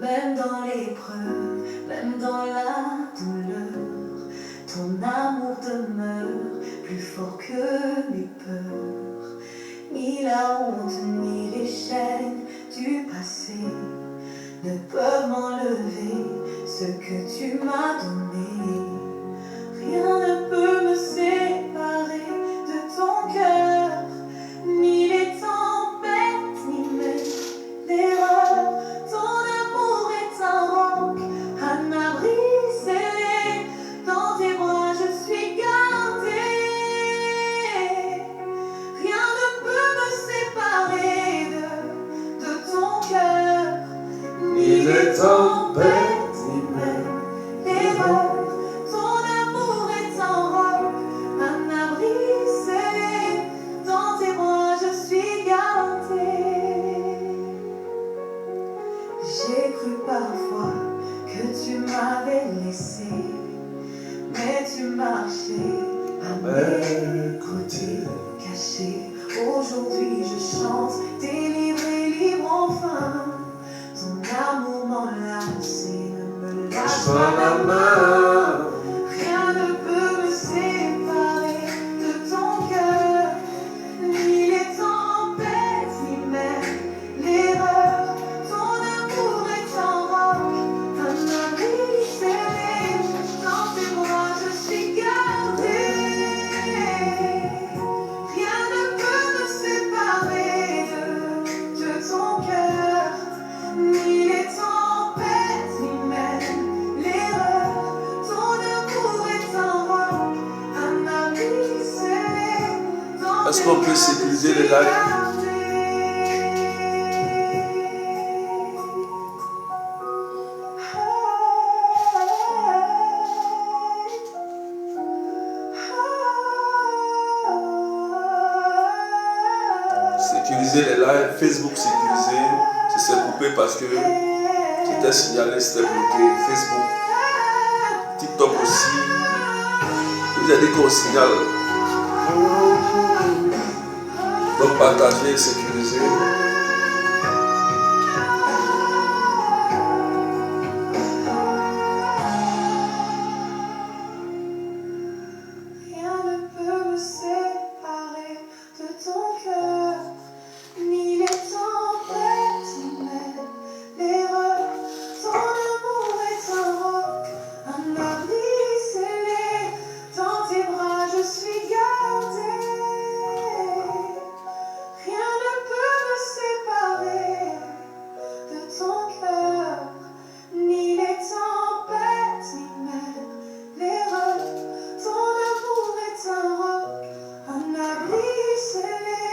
Même dans l'épreuve, même dans la douleur, ton amour demeure plus fort que mes peurs. Ni la honte, ni les chaînes du passé ne peuvent m'enlever ce que tu m'as donné. Rien ne peut me séparer de ton cœur, ni les tempêtes, ni même l'erreur. Ton amour est un roc, un abri scellé. Dans tes bras je suis gardée. Rien ne peut me séparer de ton cœur, ni les tempêtes, ni même l'erreur. Ton amour est un roc, un abri scellé. Dans tes bras je suis gardée. J'ai cru parfois que tu m'avais laissé, mais tu marchais à mes côtés, caché. Aujourd'hui je chante, délivré, libre enfin. Ton amour m'enlace et ne me lâche pas la main. Rien ne peut me séparer de ton cœur, ni les tempêtes, ni même l'erreur. Ton amour est un roc, un abri scellé. Dans tes bras je suis gardée. Rien ne peut me séparer de ton cœur, ni les tempêtes, ni même l'erreur. Ton amour est un roc, un abri scellé. Est-ce qu'on peut sécuriser les lives? Sécuriser les lives, Facebook sécurisé, c'est coupé parce que c'était signalé, c'était bloqué. Facebook, TikTok aussi. Vous avez dit qu'on signale. Donc partager, sécuriser. Rien ne peut me séparer de ton cœur, ni les tempêtes, ni même l'erreur. Ton amour est un roc, un abri scellé. Dans tes bras je suis gardée. Rien ne peut me séparer de ton cœur, ni les tempêtes, ni même l'erreur. Ton amour est un roc, un abri scellé.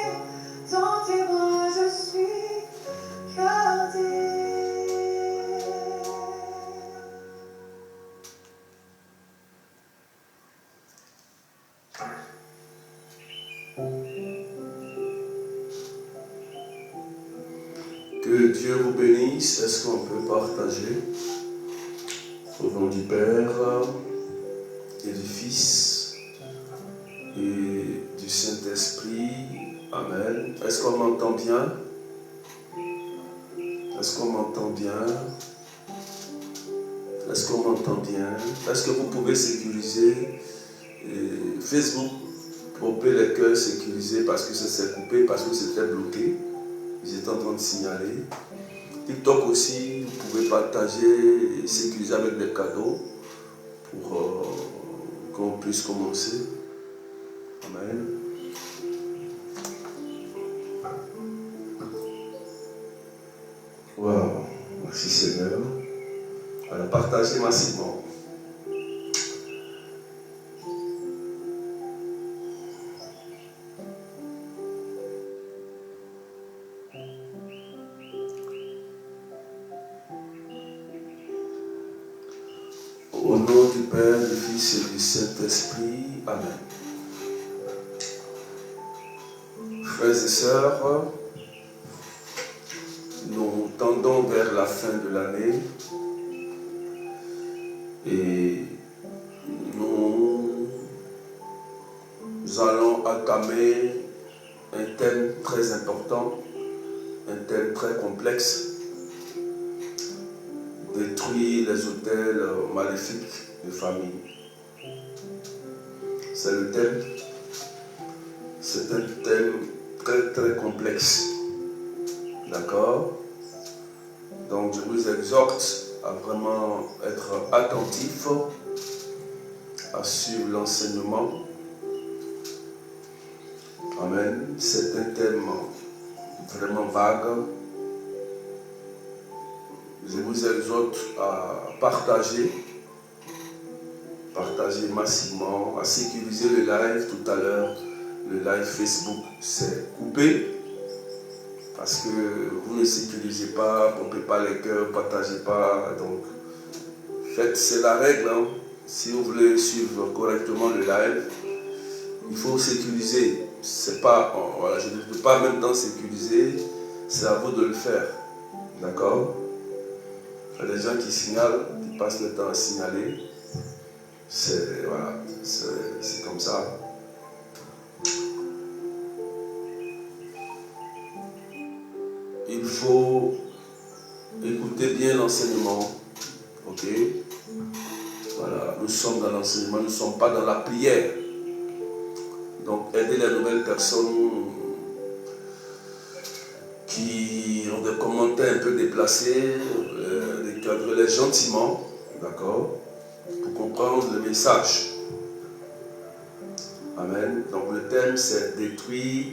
Dans tes bras je suis gardée. Que Dieu vous bénisse. Est-ce qu'on peut partager? Au nom du Père et du Fils et du Saint-Esprit. Amen. Est-ce qu'on m'entend bien? Est-ce qu'on m'entend bien? Est-ce qu'on m'entend bien? Est-ce que vous pouvez sécuriser Facebook, popper les cœurs sécurisés parce que ça s'est coupé, parce que c'était bloqué? Ils étaient en train de signaler. TikTok aussi, vous pouvez partager et sécuriser avec des cadeaux pour qu'on puisse commencer. Amen. Wow, merci Seigneur. Alors partagez massivement. Au nom du Père, du Fils et du Saint-Esprit. Amen. Frères et sœurs, nous tendons vers la fin de l'année et nous allons entamer un thème très important, un thème très complexe. détruit les autels maléfiques de famille. C'est le thème. C'est un thème très très complexe. D'accord? Donc je vous exhorte à vraiment être attentif, à suivre l'enseignement. Amen. C'est un thème vraiment vague. Je vous exhorte à partager massivement, à sécuriser le live. Tout à l'heure, le live Facebook s'est coupé parce que vous ne sécurisez pas, pompez pas les cœurs, partagez pas. Donc, faites, c'est la règle. Hein. Si vous voulez suivre correctement le live, il faut sécuriser. C'est pas, voilà, je ne peux pas en même temps sécuriser, c'est à vous de le faire. D'accord? Il y a des gens qui signalent, qui passent le temps à signaler. C'est voilà, c'est comme ça. Il faut écouter bien l'enseignement. Ok? Voilà, nous sommes dans l'enseignement, nous ne sommes pas dans la prière. Donc, aider les nouvelles personnes qui ont des commentaires un peu déplacés, recadrer-les gentiment, d'accord, pour comprendre le message. Amen. Donc, le thème, c'est détruire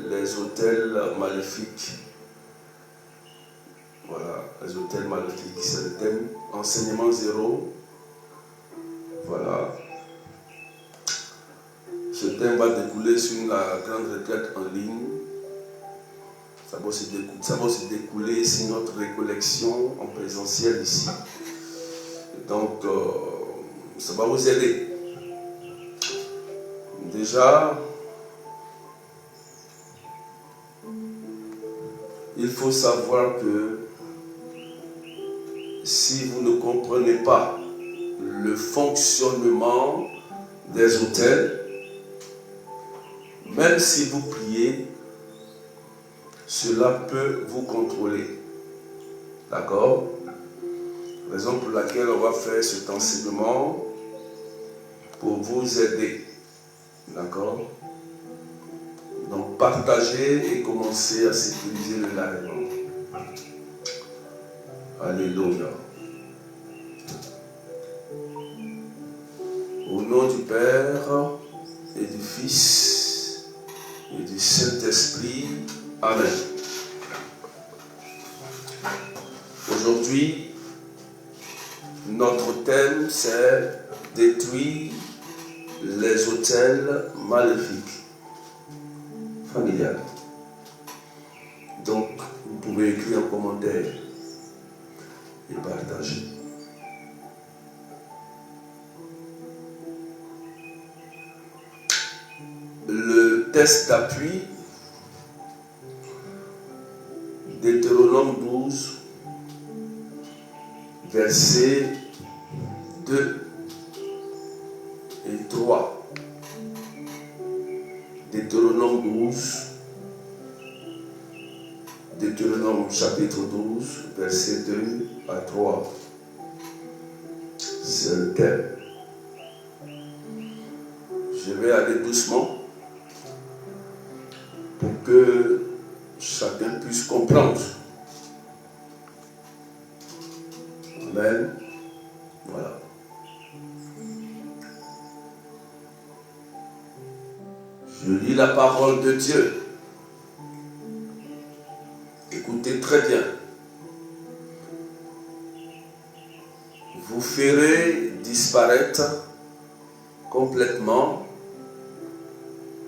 les autels maléfiques. Voilà, les autels maléfiques, c'est le thème. Enseignement 0. Voilà. Ce thème va découler sur la grande retraite en ligne. Ça va se découler sur notre récollection en présentiel ici. Donc, ça va vous aider. Déjà, il faut savoir que si vous ne comprenez pas le fonctionnement des autels, même si vous priez, cela peut vous contrôler. D'accord? Raison pour laquelle on va faire cet enseignement pour vous aider. D'accord? Donc partagez et commencez à sécuriser le live. Alléluia. Au nom du Père et du Fils et du Saint-Esprit. Amen. Aujourd'hui, notre thème c'est détruire les autels maléfiques familiales. Donc, vous pouvez écrire un commentaire et partager. Le test d'appui, Deutéronome 12, versets 2 et 3. Deutéronome 12, Deutéronome chapitre 12, versets 2 à 3. C'est le thème. Je vais aller doucement pour que chacun puisse comprendre. Amen. Voilà. Je lis la parole de Dieu. Écoutez très bien. Vous ferez disparaître complètement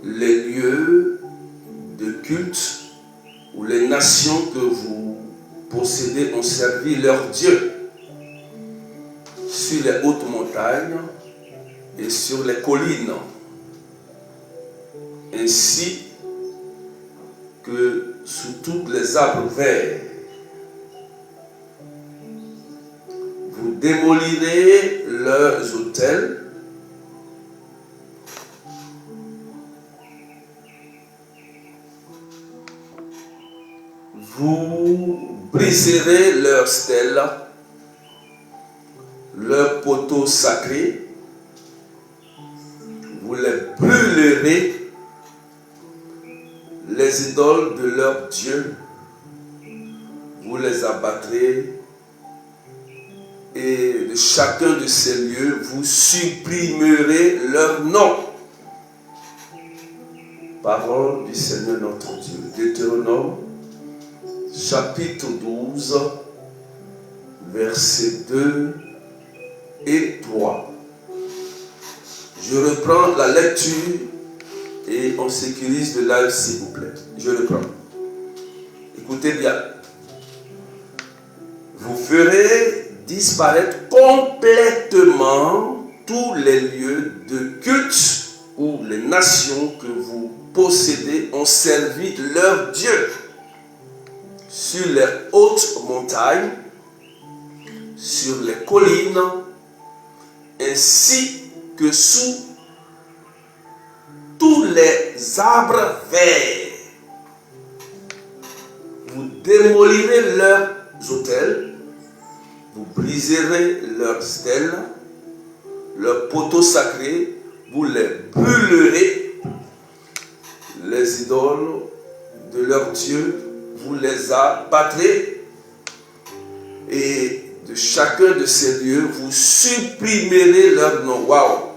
les lieux de culte où les nations que vous possédez ont servi leur Dieu sur les hautes montagnes et sur les collines, ainsi que sous tous les arbres verts. Vous démolirez leurs autels, vous briserez leurs stèles leurs poteaux sacrés, vous les brûlerez, les idoles de leurs dieux, vous les abattrez, et de chacun de ces lieux, vous supprimerez leur nom. Parole du Seigneur notre Dieu. Deutéronome, chapitre 12, versets 2 et 3. Je reprends la lecture et on sécurise le live s'il vous plaît. Je reprends. Écoutez bien. Vous ferez disparaître complètement tous les lieux de culte où les nations que vous possédez ont servi leur Dieu. Sur les hautes montagnes, sur les collines, ainsi que sous tous les arbres verts. Vous démolirez leurs autels, vous briserez leurs stèles, leurs poteaux sacrés, vous les brûlerez, les idoles de leurs dieux, vous les abattrez, et de chacun de ces lieux, vous supprimerez leur nom. Waouh!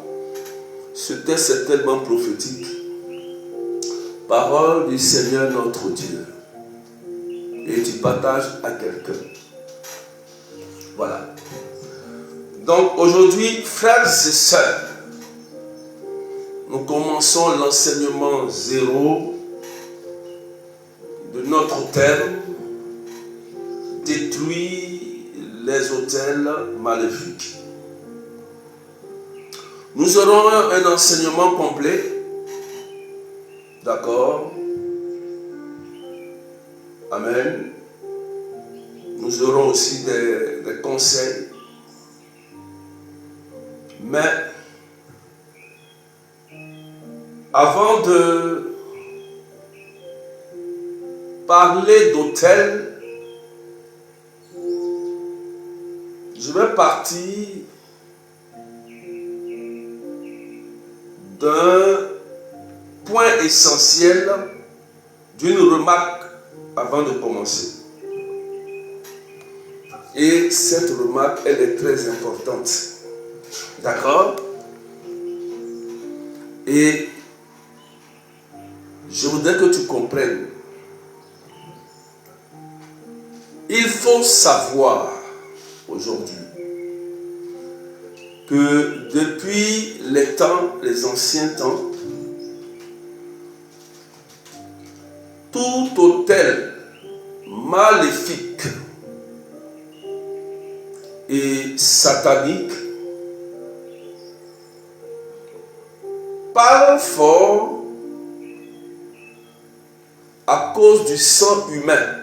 Ce texte est tellement prophétique. Parole du Seigneur notre Dieu. Et tu partages à quelqu'un. Voilà. Donc aujourd'hui, frères et sœurs, nous commençons l'enseignement 0 de notre thème, détruire les autels maléfiques. Nous aurons un enseignement complet, d'accord? Amen. Nous aurons aussi des conseils. Mais avant de parler d'autel, je vais partir d'un point essentiel, d'une remarque avant de commencer. Et cette remarque, elle est très importante. D'accord? Et je voudrais que tu comprennes. Il faut savoir aujourd'hui que depuis les anciens temps, tout autel maléfique et satanique parle fort à cause du sang humain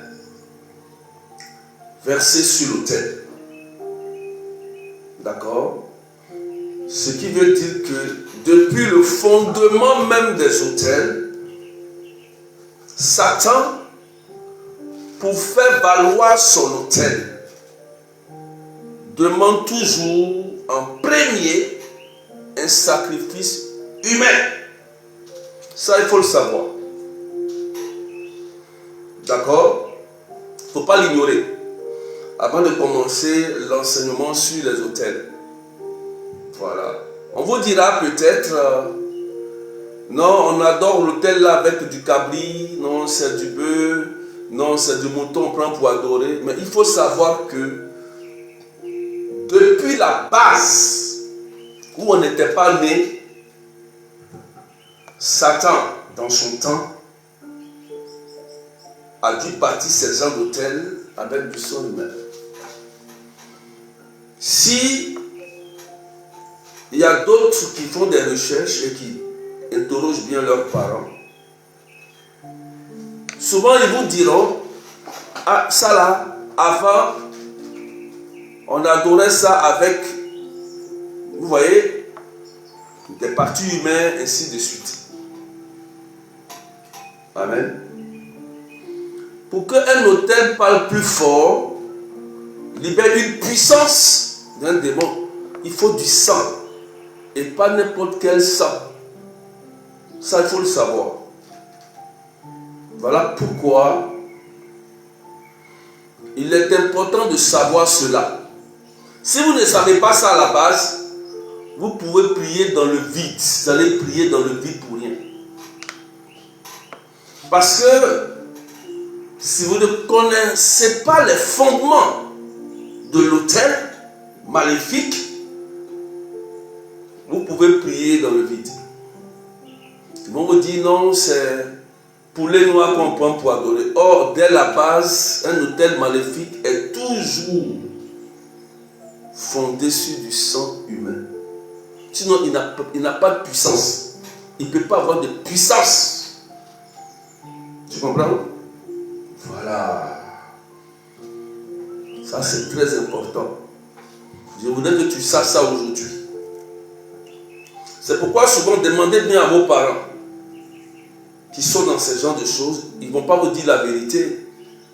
versé sur l'autel. D'accord? Ce qui veut dire que depuis le fondement même des autels, Satan, pour faire valoir son autel, demande toujours en premier un sacrifice humain. Ça, il faut le savoir. D'accord? Il ne faut pas l'ignorer. Avant de commencer l'enseignement sur les autels. Voilà. On vous dira peut-être, non, on adore l'autel là avec du cabri, non, c'est du bœuf, non, c'est du mouton, on prend pour adorer. Mais il faut savoir que depuis la base où on n'était pas né, Satan, dans son temps, a dû bâtir ces gens d'autel avec du sang humain. Si il y a d'autres qui font des recherches et qui interrogent bien leurs parents, souvent ils vous diront, ah ça là, avant, on adorait ça avec, vous voyez, des parties humaines, ainsi de suite. Amen. Pour qu'un autel parle plus fort, libère une puissance d'un démon. il faut du sang. Et pas n'importe quel sang. Ça, il faut le savoir. Voilà pourquoi il est important de savoir cela. Si vous ne savez pas ça à la base, vous pouvez prier dans le vide. Vous allez prier dans le vide pour rien. Parce que si vous ne connaissez pas les fondements de l'autel maléfique, vous pouvez prier dans le vide. Ils vont vous dire non, c'est pour les noirs qu'on prend pour adorer. Or, dès la base, un autel maléfique est toujours fondé sur du sang humain. Sinon, il n'a pas de puissance. Il ne peut pas avoir de puissance. Tu comprends? Voilà. Ça, c'est très important. Je voudrais que tu saches ça aujourd'hui. C'est pourquoi souvent, demandez bien à vos parents qui sont dans ce genre de choses. Ils ne vont pas vous dire la vérité.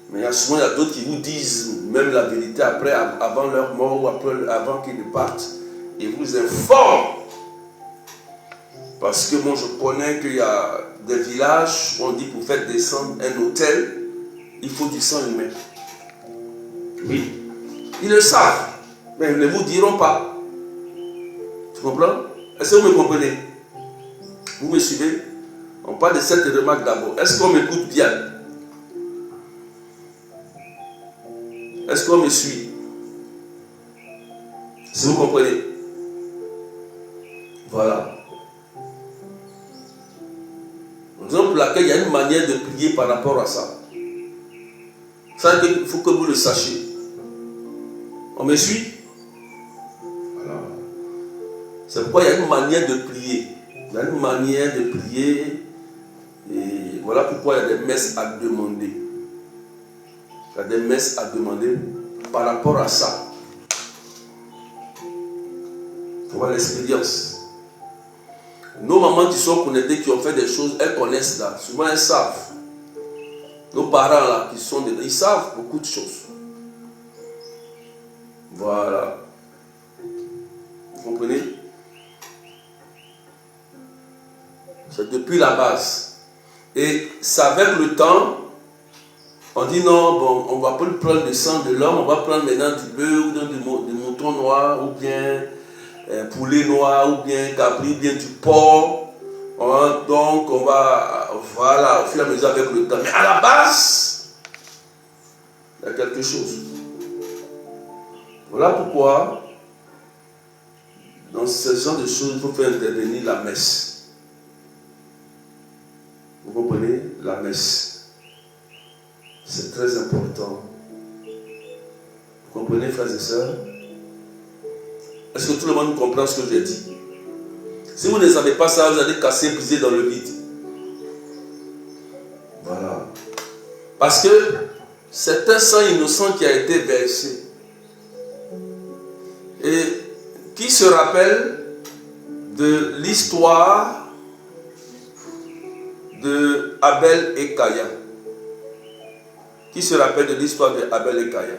Mais il y a d'autres qui vous disent même la vérité après, avant leur mort ou avant qu'ils ne partent. Ils vous informent. Parce que moi, je connais qu'il y a des villages où on dit pour faire descendre un autel, il faut du sang humain. Oui. Ils le savent. Mais ils ne vous diront pas. Tu comprends? Est-ce que vous me comprenez? Vous me suivez? On parle de cette remarque d'abord. Est-ce qu'on m'écoute bien? Est-ce qu'on me suit? Si vous comprenez. Voilà. Raison pour laquelle il y a une manière de prier par rapport à ça. Ça, il faut que vous le sachiez. On me suit? Voilà. C'est pourquoi il y a une manière de prier. Il y a une manière de prier. Et voilà pourquoi il y a des messes à demander. Il y a des messes à demander par rapport à ça. Il faut voir l'expérience. Nos mamans qui sont connectées, qui ont fait des choses, elles connaissent ça. Souvent elles savent. Nos parents là, qui sont dedans, ils savent beaucoup de choses. Voilà. Vous comprenez? C'est depuis la base. Et c'est avec le temps, on dit non, bon, on ne va pas prendre le sang de l'homme, on va prendre maintenant du bœuf ou du mouton noir, ou bien poulet noir, ou bien cabri, ou bien du porc. Donc on va, voilà, au fur et à mesure avec le temps. Mais à la base, il y a quelque chose. Voilà pourquoi, dans ce genre de choses, il faut faire intervenir la messe. Vous comprenez? La messe. C'est très important. Vous comprenez, frères et sœurs? Est-ce que tout le monde comprend ce que j'ai dit? Si vous ne savez pas ça, vous allez casser, briser dans le vide. Voilà. Parce que c'est un sang innocent qui a été versé. Et qui se rappelle de l'histoire de Abel et Caïn? Qui se rappelle de l'histoire de Abel et Caïn?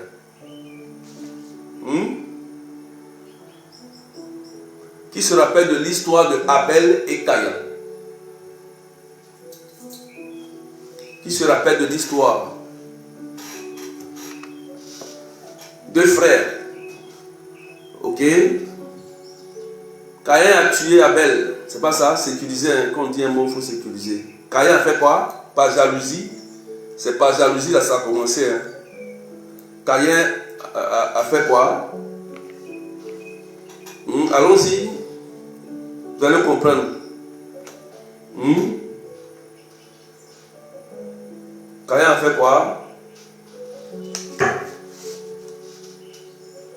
Qui se rappelle de l'histoire de Abel et Caïn? Qui se rappelle de l'histoire? Deux frères. Ok? Caïn a tué Abel. C'est pas ça? Sécuriser. Quand on dit un mot, il faut sécuriser. Caïn a fait quoi? Par jalousie. C'est par jalousie là ça a commencé. Hein. Caïn a fait quoi? Allons-y. Vous allez comprendre. Caïn a fait quoi?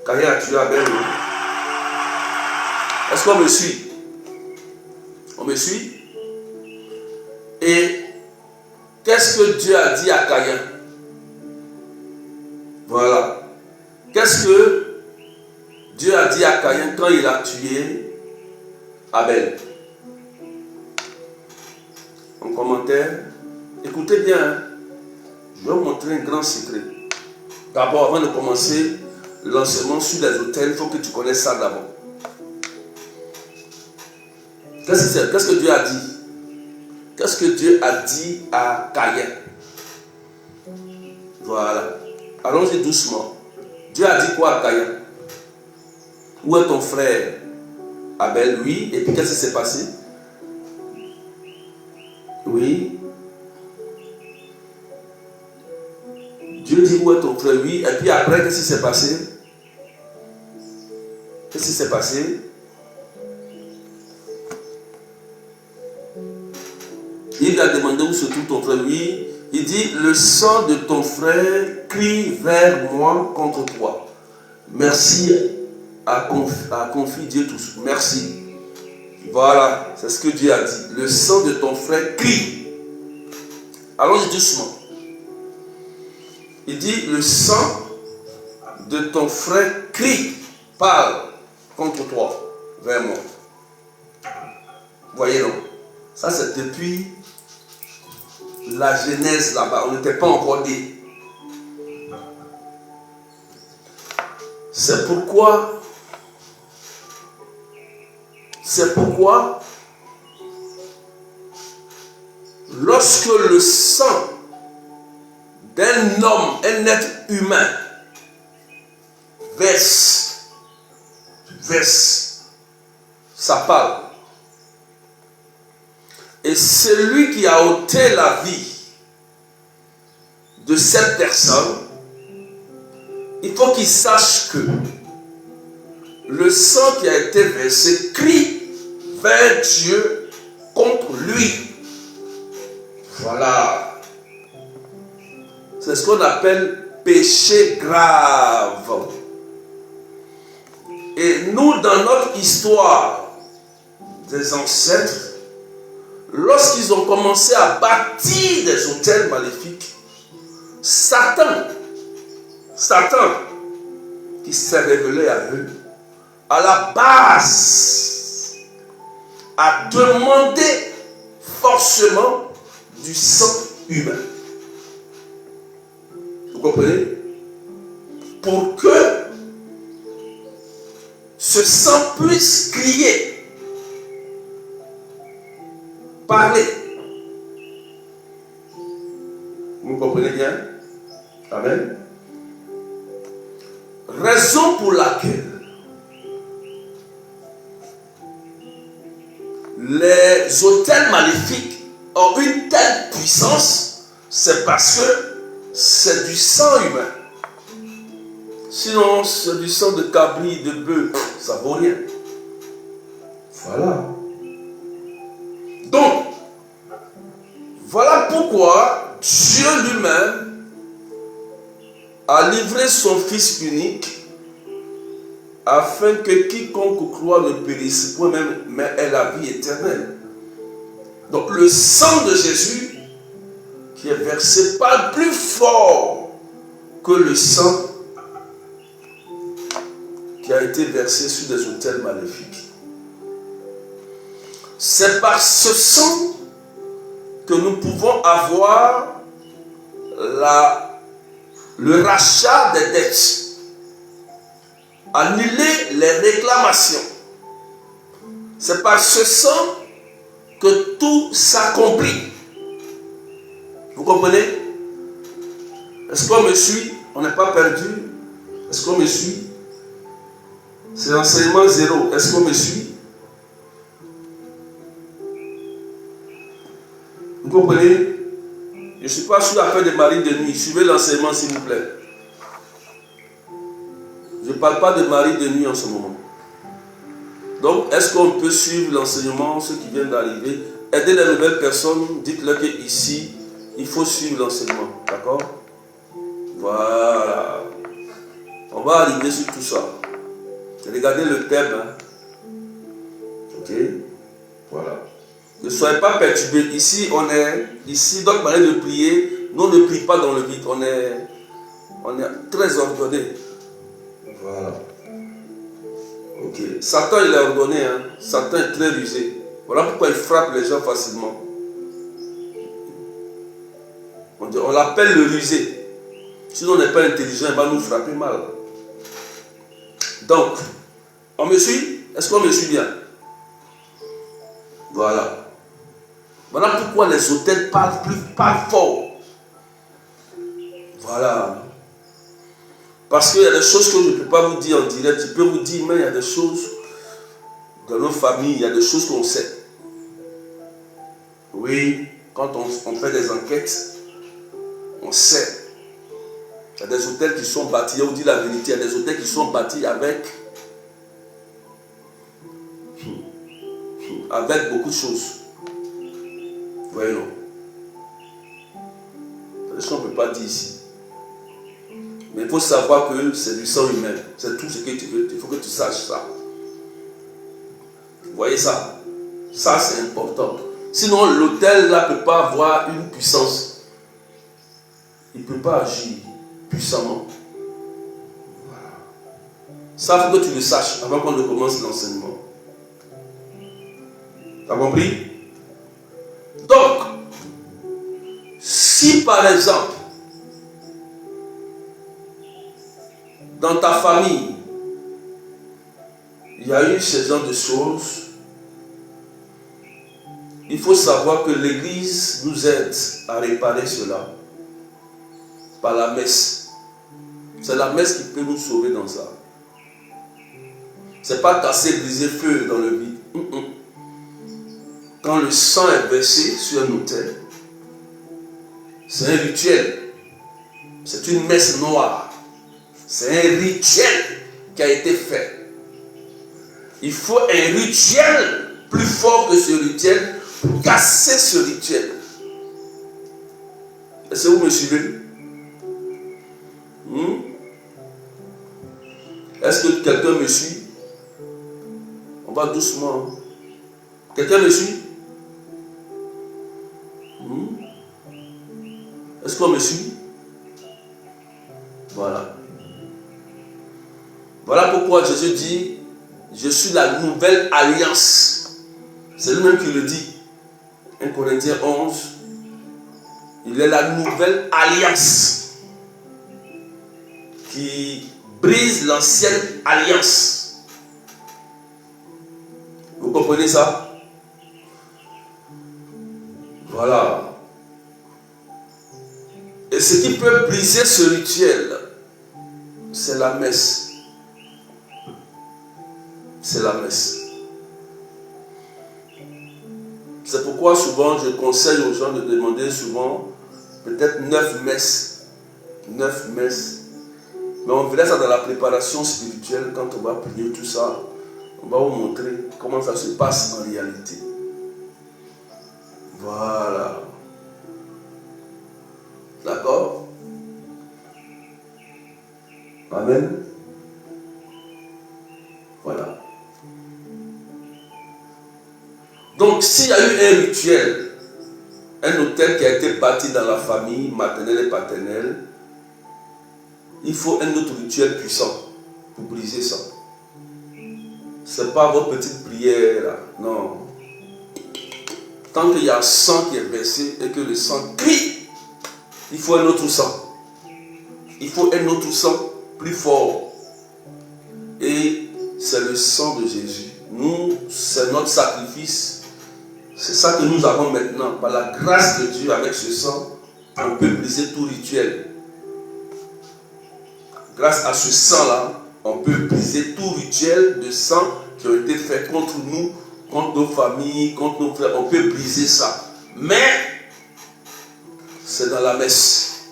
Caïn a tué Abel. Est-ce qu'on me suit? On me suit? Et qu'est-ce que Dieu a dit à Caïn? Voilà. Qu'est-ce que Dieu a dit à Caïn quand il a tué Abel? En commentaire, écoutez bien, hein. Je vais vous montrer un grand secret. D'abord, avant de commencer l'enseignement sur les autels, il faut que tu connaisses ça d'abord. Qu'est-ce que Dieu a dit? Qu'est-ce que Dieu a dit à Caïn? Voilà. Allons-y doucement. Dieu a dit quoi à Caïn? Où est ton frère Abel? Oui. Et puis qu'est-ce qui s'est passé? Oui. Dieu dit où est ton frère? Oui. Et puis après, qu'est-ce qui s'est passé? Qu'est-ce qui s'est passé? Il lui a demandé où se trouve ton frère. Oui. Il dit, le sang de ton frère crie vers moi contre toi. Merci a confié Dieu tous. Merci. Voilà, c'est ce que Dieu a dit. Le sang de ton frère crie. Allons-y doucement. Il dit, le sang de ton frère crie, parle contre toi, vers moi. Voyez donc, ça c'est depuis la Genèse là-bas, on n'était pas encore dit. C'est pourquoi, lorsque le sang d'un homme, un être humain, verse, ça parle. Et celui qui a ôté la vie de cette personne, il faut qu'il sache que le sang qui a été versé crie vers Dieu contre lui. Voilà. C'est ce qu'on appelle péché grave. Et nous, dans notre histoire des ancêtres, lorsqu'ils ont commencé à bâtir des autels maléfiques, Satan, qui s'est révélé à eux, à la base, a demandé forcément du sang humain. Vous comprenez? Pour que ce sang puisse crier, parler. Vous comprenez bien? Amen. Raison pour laquelle les autels maléfiques ont une telle puissance, c'est parce que c'est du sang humain. Sinon, c'est du sang de cabri, de bœuf, ça vaut rien. Voilà. Donc, voilà pourquoi Dieu lui-même a livré son Fils unique afin que quiconque croit ne périsse point, mais ait la vie éternelle. Donc le sang de Jésus qui est versé parle plus fort que le sang qui a été versé sur des autels maléfiques. C'est par ce sang que nous pouvons avoir le rachat des dettes, annuler les réclamations. C'est par ce sang que tout s'accomplit. Vous comprenez? Est-ce qu'on me suit? On n'est pas perdu? Est-ce qu'on me suit? C'est l'enseignement zéro. Est-ce qu'on me suit? Vous comprenez? Je ne suis pas sur l'affaire des maris de nuit. Suivez l'enseignement s'il vous plaît. Je ne parle pas de maris de nuit en ce moment. Donc, est-ce qu'on peut suivre l'enseignement, ceux qui viennent d'arriver? Aider les nouvelles personnes, dites-leur qu'ici, il faut suivre l'enseignement. D'accord? Voilà. On va arriver sur tout ça. Regardez le thème. Hein. Ok? Voilà. Ne soyez pas perturbés. Ici, d'autres manières de prier. Nous, on ne prie pas dans le vide. On est très ordonné. Voilà. Ok. Satan, il est ordonné. Hein. Satan est très rusé. Voilà pourquoi il frappe les gens facilement. On l'appelle le rusé. Sinon, on n'est pas intelligent, il va nous frapper mal. Donc, on me suit? Est-ce qu'on me suit bien? Voilà. Voilà pourquoi les autels parlent fort. Voilà. Parce qu'il y a des choses que je ne peux pas vous dire en direct. Je peux vous dire, mais il y a des choses dans nos familles, il y a des choses qu'on sait. Oui, quand on fait des enquêtes, on sait. Il y a des hôtels qui sont bâtis, on dit la vérité, il y a des hôtels qui sont bâtis avec beaucoup de choses. Voyons. C'est ce qu'on ne peut pas dire ici. Mais il faut savoir que c'est du sang humain. C'est tout ce que tu veux. Il faut que tu saches ça. Vous voyez ça? Ça, c'est important. Sinon, l'autel là ne peut pas avoir une puissance. Il ne peut pas agir puissamment. Voilà. Ça, il faut que tu le saches avant qu'on ne commence l'enseignement. Tu as compris? Donc, si par exemple, dans ta famille, il y a eu ce genre de choses, il faut savoir que l'Église nous aide à réparer cela par la messe. C'est la messe qui peut nous sauver dans ça. C'est pas casser, briser, feu dans le vide. Quand le sang est versé sur un autel, c'est un rituel. C'est une messe noire. C'est un rituel qui a été fait. Il faut un rituel plus fort que ce rituel pour casser ce rituel. Est-ce que vous me suivez? Est-ce que quelqu'un me suit? On va doucement. Quelqu'un me suit? Est-ce qu'on me suit? Voilà. Voilà pourquoi Jésus dit, je suis la nouvelle alliance. C'est lui-même qui le dit. 1 Corinthiens 11. Il est la nouvelle alliance qui brise l'ancienne alliance. Vous comprenez ça? Voilà. Et ce qui peut briser ce rituel, c'est la messe. C'est la messe. C'est pourquoi souvent je conseille aux gens de demander souvent peut-être 9 messes. 9 messes. Mais on verra ça dans la préparation spirituelle quand on va prier tout ça. On va vous montrer comment ça se passe en réalité. Voilà. D'accord? Amen. Voilà. Donc, s'il y a eu un rituel, un autel qui a été bâti dans la famille maternelle et paternelle, il faut un autre rituel puissant pour briser ça. Ce n'est pas votre petite prière là, non. Tant qu'il y a un sang qui est versé et que le sang crie, il faut un autre sang. Il faut un autre sang plus fort. Et c'est le sang de Jésus. Nous, c'est notre sacrifice. C'est ça que nous avons maintenant. Par la grâce de Dieu, avec ce sang, on peut briser tout rituel. Grâce à ce sang-là, on peut briser tout rituel de sang qui a été fait contre nous, contre nos familles, contre nos frères. On peut briser ça. Mais, c'est dans la messe.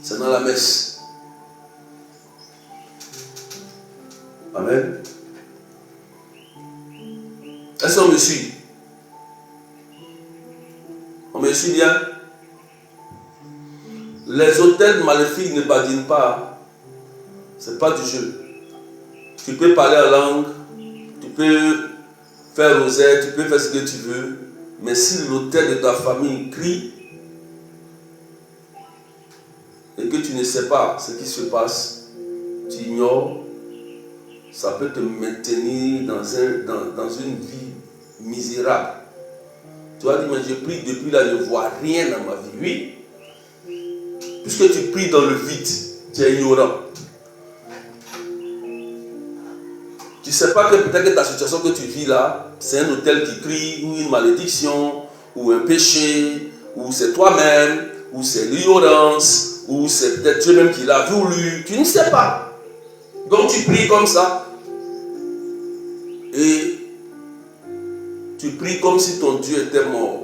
C'est dans la messe. Amen. Est-ce qu'on me suit? On me suit bien? Les autels maléfiques ne badinent pas. Ce n'est pas du jeu. Tu peux parler en langue, tu peux faire rosaire, tu peux faire ce que tu veux. Mais si l'autel de ta famille crie et que tu ne sais pas ce qui se passe, tu ignores, ça peut te maintenir dans une vie misérable. Tu vas dire, mais je prie depuis là, je ne vois rien dans ma vie. Oui. Puisque tu pries dans le vide, tu es ignorant. Tu ne sais pas que peut-être que ta situation que tu vis là, c'est un hôtel qui crie, ou une malédiction, ou un péché, ou c'est toi-même, ou c'est l'ignorance, ou c'est peut-être Dieu même qui l'a voulu. Tu ne sais pas. Donc tu pries comme ça. Et tu pries comme si ton Dieu était mort.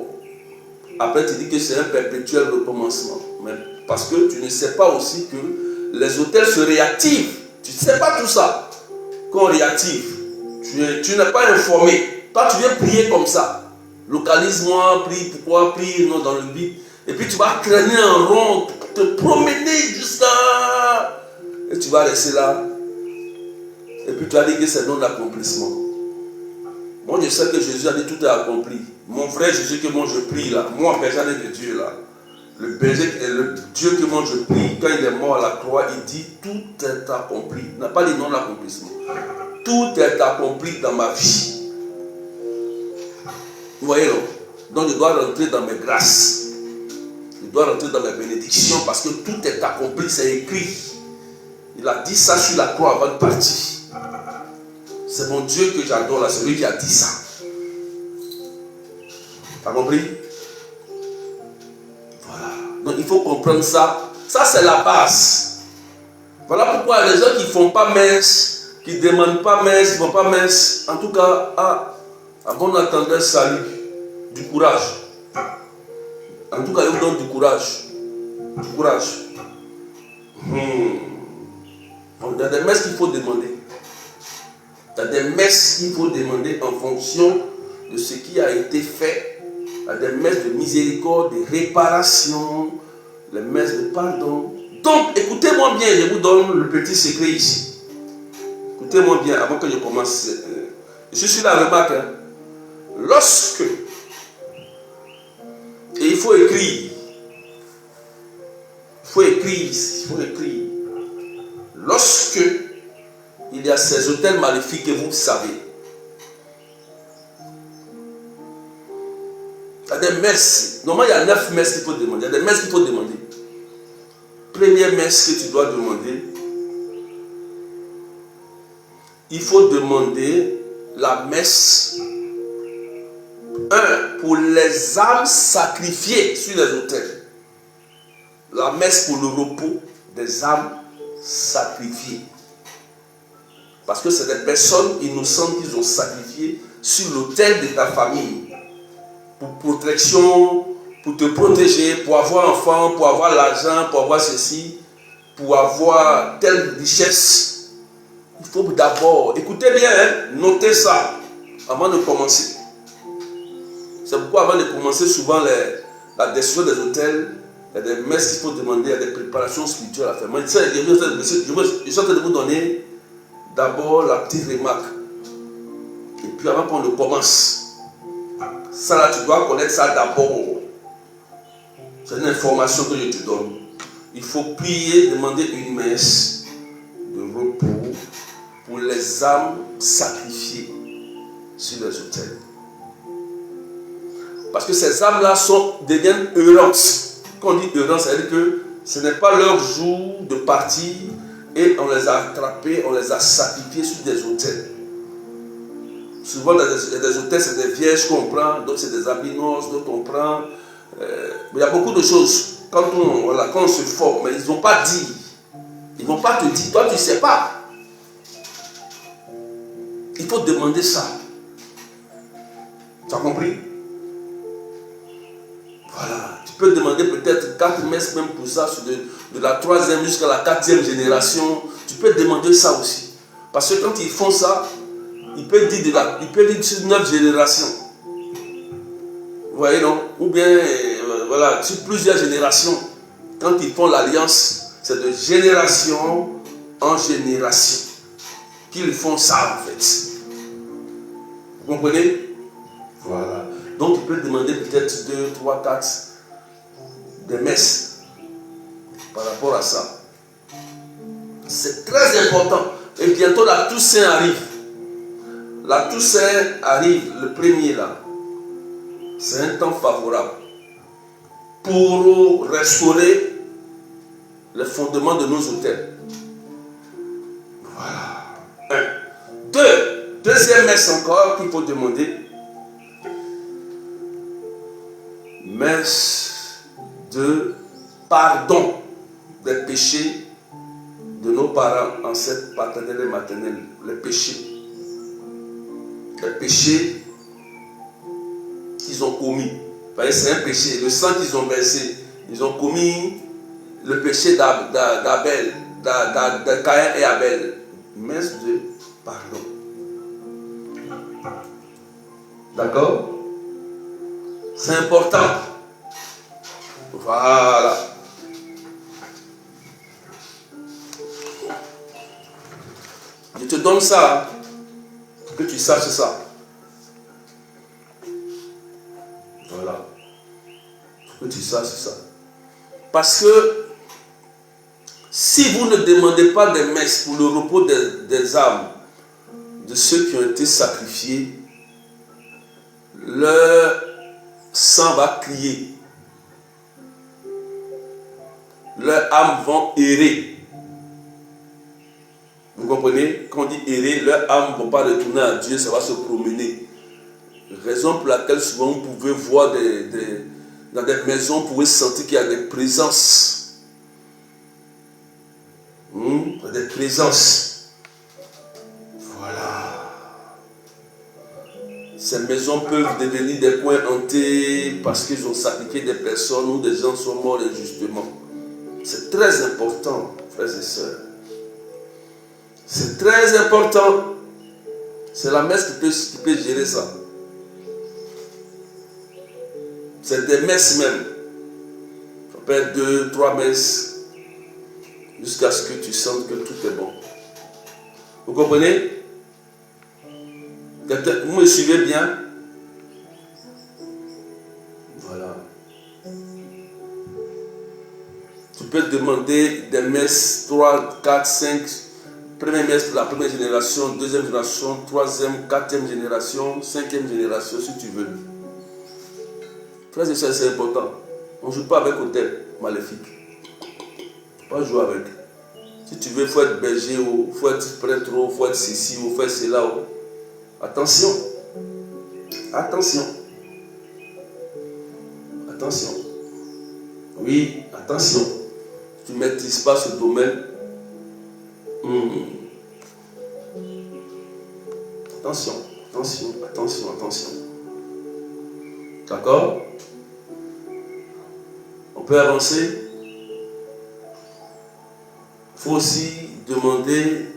Après tu dis que c'est un perpétuel recommencement. Mais parce que tu ne sais pas aussi que les hôtels se réactivent. Tu ne sais pas tout ça. Quand on réactive, tu n'es pas informé. Toi, tu viens prier comme ça. Localise-moi, prie, pourquoi, prie, non, dans le vide. Et puis tu vas traîner en rond, te promener jusqu'à... Et tu vas rester là. Et puis tu vas dire que c'est non l'accomplissement. Moi, je sais que Jésus a dit tout est accompli. Mon frère Jésus que moi je prie là, moi, personne de Dieu là. Le Dieu que moi je prie, quand il est mort à la croix, il dit tout est accompli. Il n'a pas dit non l'accomplissement. Tout est accompli dans ma vie. Vous voyez non? Donc je dois rentrer dans mes grâces. Je dois rentrer dans mes bénédictions parce que tout est accompli, c'est écrit. Il a dit ça sur la croix avant de partir. C'est mon Dieu que j'adore là, c'est lui qui a dit ça. T'as compris? Voilà. Donc il faut comprendre ça. Ça c'est la base. Voilà pourquoi les gens qui ne font pas messe, qui ne demandent pas messe, qui ne font pas messe, en tout cas, à bon entendeur, salut, du courage. En tout cas, il vous donne du courage. Du courage. Il y a des messes qu'il faut demander. Il y a des messes qu'il faut demander en fonction de ce qui a été fait. Il y a des messes de miséricorde, de réparation, les messes de pardon. Donc, écoutez-moi bien, je vous donne le petit secret ici. Écoutez-moi bien avant que je commence. Je suis là, remarque. Hein. Lorsque, et il faut écrire, lorsque il y a ces hôtels maléfiques que vous savez, il y a des messes. Normalement, il y a 9 messes qu'il faut demander. Il y a des messes qu'il faut demander. Première messe que tu dois demander, il faut demander la messe 1 pour les âmes sacrifiées sur les autels. La messe pour le repos des âmes sacrifiées. Parce que c'est des personnes innocentes qu'ils ont sacrifiées sur l'autel de ta famille. Pour protection, pour te protéger, pour avoir enfant, pour avoir l'argent, pour avoir ceci, pour avoir telle richesse. Il faut d'abord, écoutez bien, hein, notez ça avant de commencer. C'est pourquoi avant de commencer, souvent la destruction des hôtels, il y a des messes qu'il faut demander, il y a des préparations spirituelles à faire. Moi, je suis en train de vous donner d'abord la petite remarque. Et puis avant qu'on ne commence, ça là, tu dois connaître ça d'abord. C'est une information que je te donne. Il faut prier, demander une messe de repos pour les âmes sacrifiées sur les autels. Parce que ces âmes-là deviennent errantes. Quand on dit errantes, ça veut dire que ce n'est pas leur jour de partir et on les a attrapés, on les a sacrifiés sur des autels. Souvent, dans des hôtels, c'est des vierges qu'on prend, d'autres c'est des habits noirs, d'autres on prend. Mais il y a beaucoup de choses. Quand on se forme, mais ils ne vont pas dire. Ils ne vont pas te dire. Toi, tu ne sais pas. Il faut demander ça. Tu as compris? Voilà. Tu peux demander peut-être 4 messes même pour ça, de la 3e jusqu'à la 4e génération. Tu peux demander ça aussi. Parce que quand ils font ça, il peut dire sur 9 générations. Vous voyez, non? Ou bien, voilà, sur plusieurs générations. Quand ils font l'alliance, c'est de génération en génération qu'ils font ça, en fait. Vous comprenez? Voilà. Donc, tu peux demander peut-être 2, 3, 4 des messes par rapport à ça. C'est très important. Et bientôt, la Toussaint arrive. La Toussaint arrive, le premier là. C'est un temps favorable pour restaurer les fondements de nos hôtels. Voilà. 1. 2. deuxième messe encore qu'il faut demander. Messe de pardon des péchés de nos parents, ancêtres, paternels et maternels. Les péchés. Les péchés qu'ils ont commis. C'est un péché. Le sang qu'ils ont versé. Ils ont commis le péché d'Abel, de Caïn et Abel. Messe de pardon. D'accord? C'est important. Voilà. Je te donne ça, pour que tu saches ça. Voilà. Pour que tu saches ça. Parce que si vous ne demandez pas des messes pour le repos des âmes de ceux qui ont été sacrifiés, leur sang va crier. Leurs âmes vont errer. Vous comprenez? Quand on dit errer, leurs âmes ne vont pas retourner à Dieu, ça va se promener. Raison pour laquelle souvent vous pouvez voir dans des maisons, vous pouvez sentir qu'il y a des présences. Des présences. Voilà. Ces maisons peuvent devenir des coins hantés parce qu'ils ont sacrifié des personnes ou des gens sont morts injustement. C'est très important, frères et sœurs. C'est très important. C'est la messe qui peut gérer ça. C'est des messes même. Ça peut être 2, 3 messes jusqu'à ce que tu sentes que tout est bon. Vous comprenez? Vous me suivez bien? Voilà. Tu peux demander des messes 3, 4, 5. Première messe pour la première génération, deuxième génération, troisième, quatrième génération, cinquième génération, si tu veux. Frères et sœurs, c'est important. On ne joue pas avec hôtel maléfique. Il ne faut pas jouer avec. Si tu veux, il faut être berger, il faut être prêtre, il faut être ceci, il faut faire cela. Attention. Attention. Attention. Oui, attention. Tu ne maîtrises pas ce domaine. Attention, attention, attention, attention. D'accord? On peut avancer. Il faut aussi demander.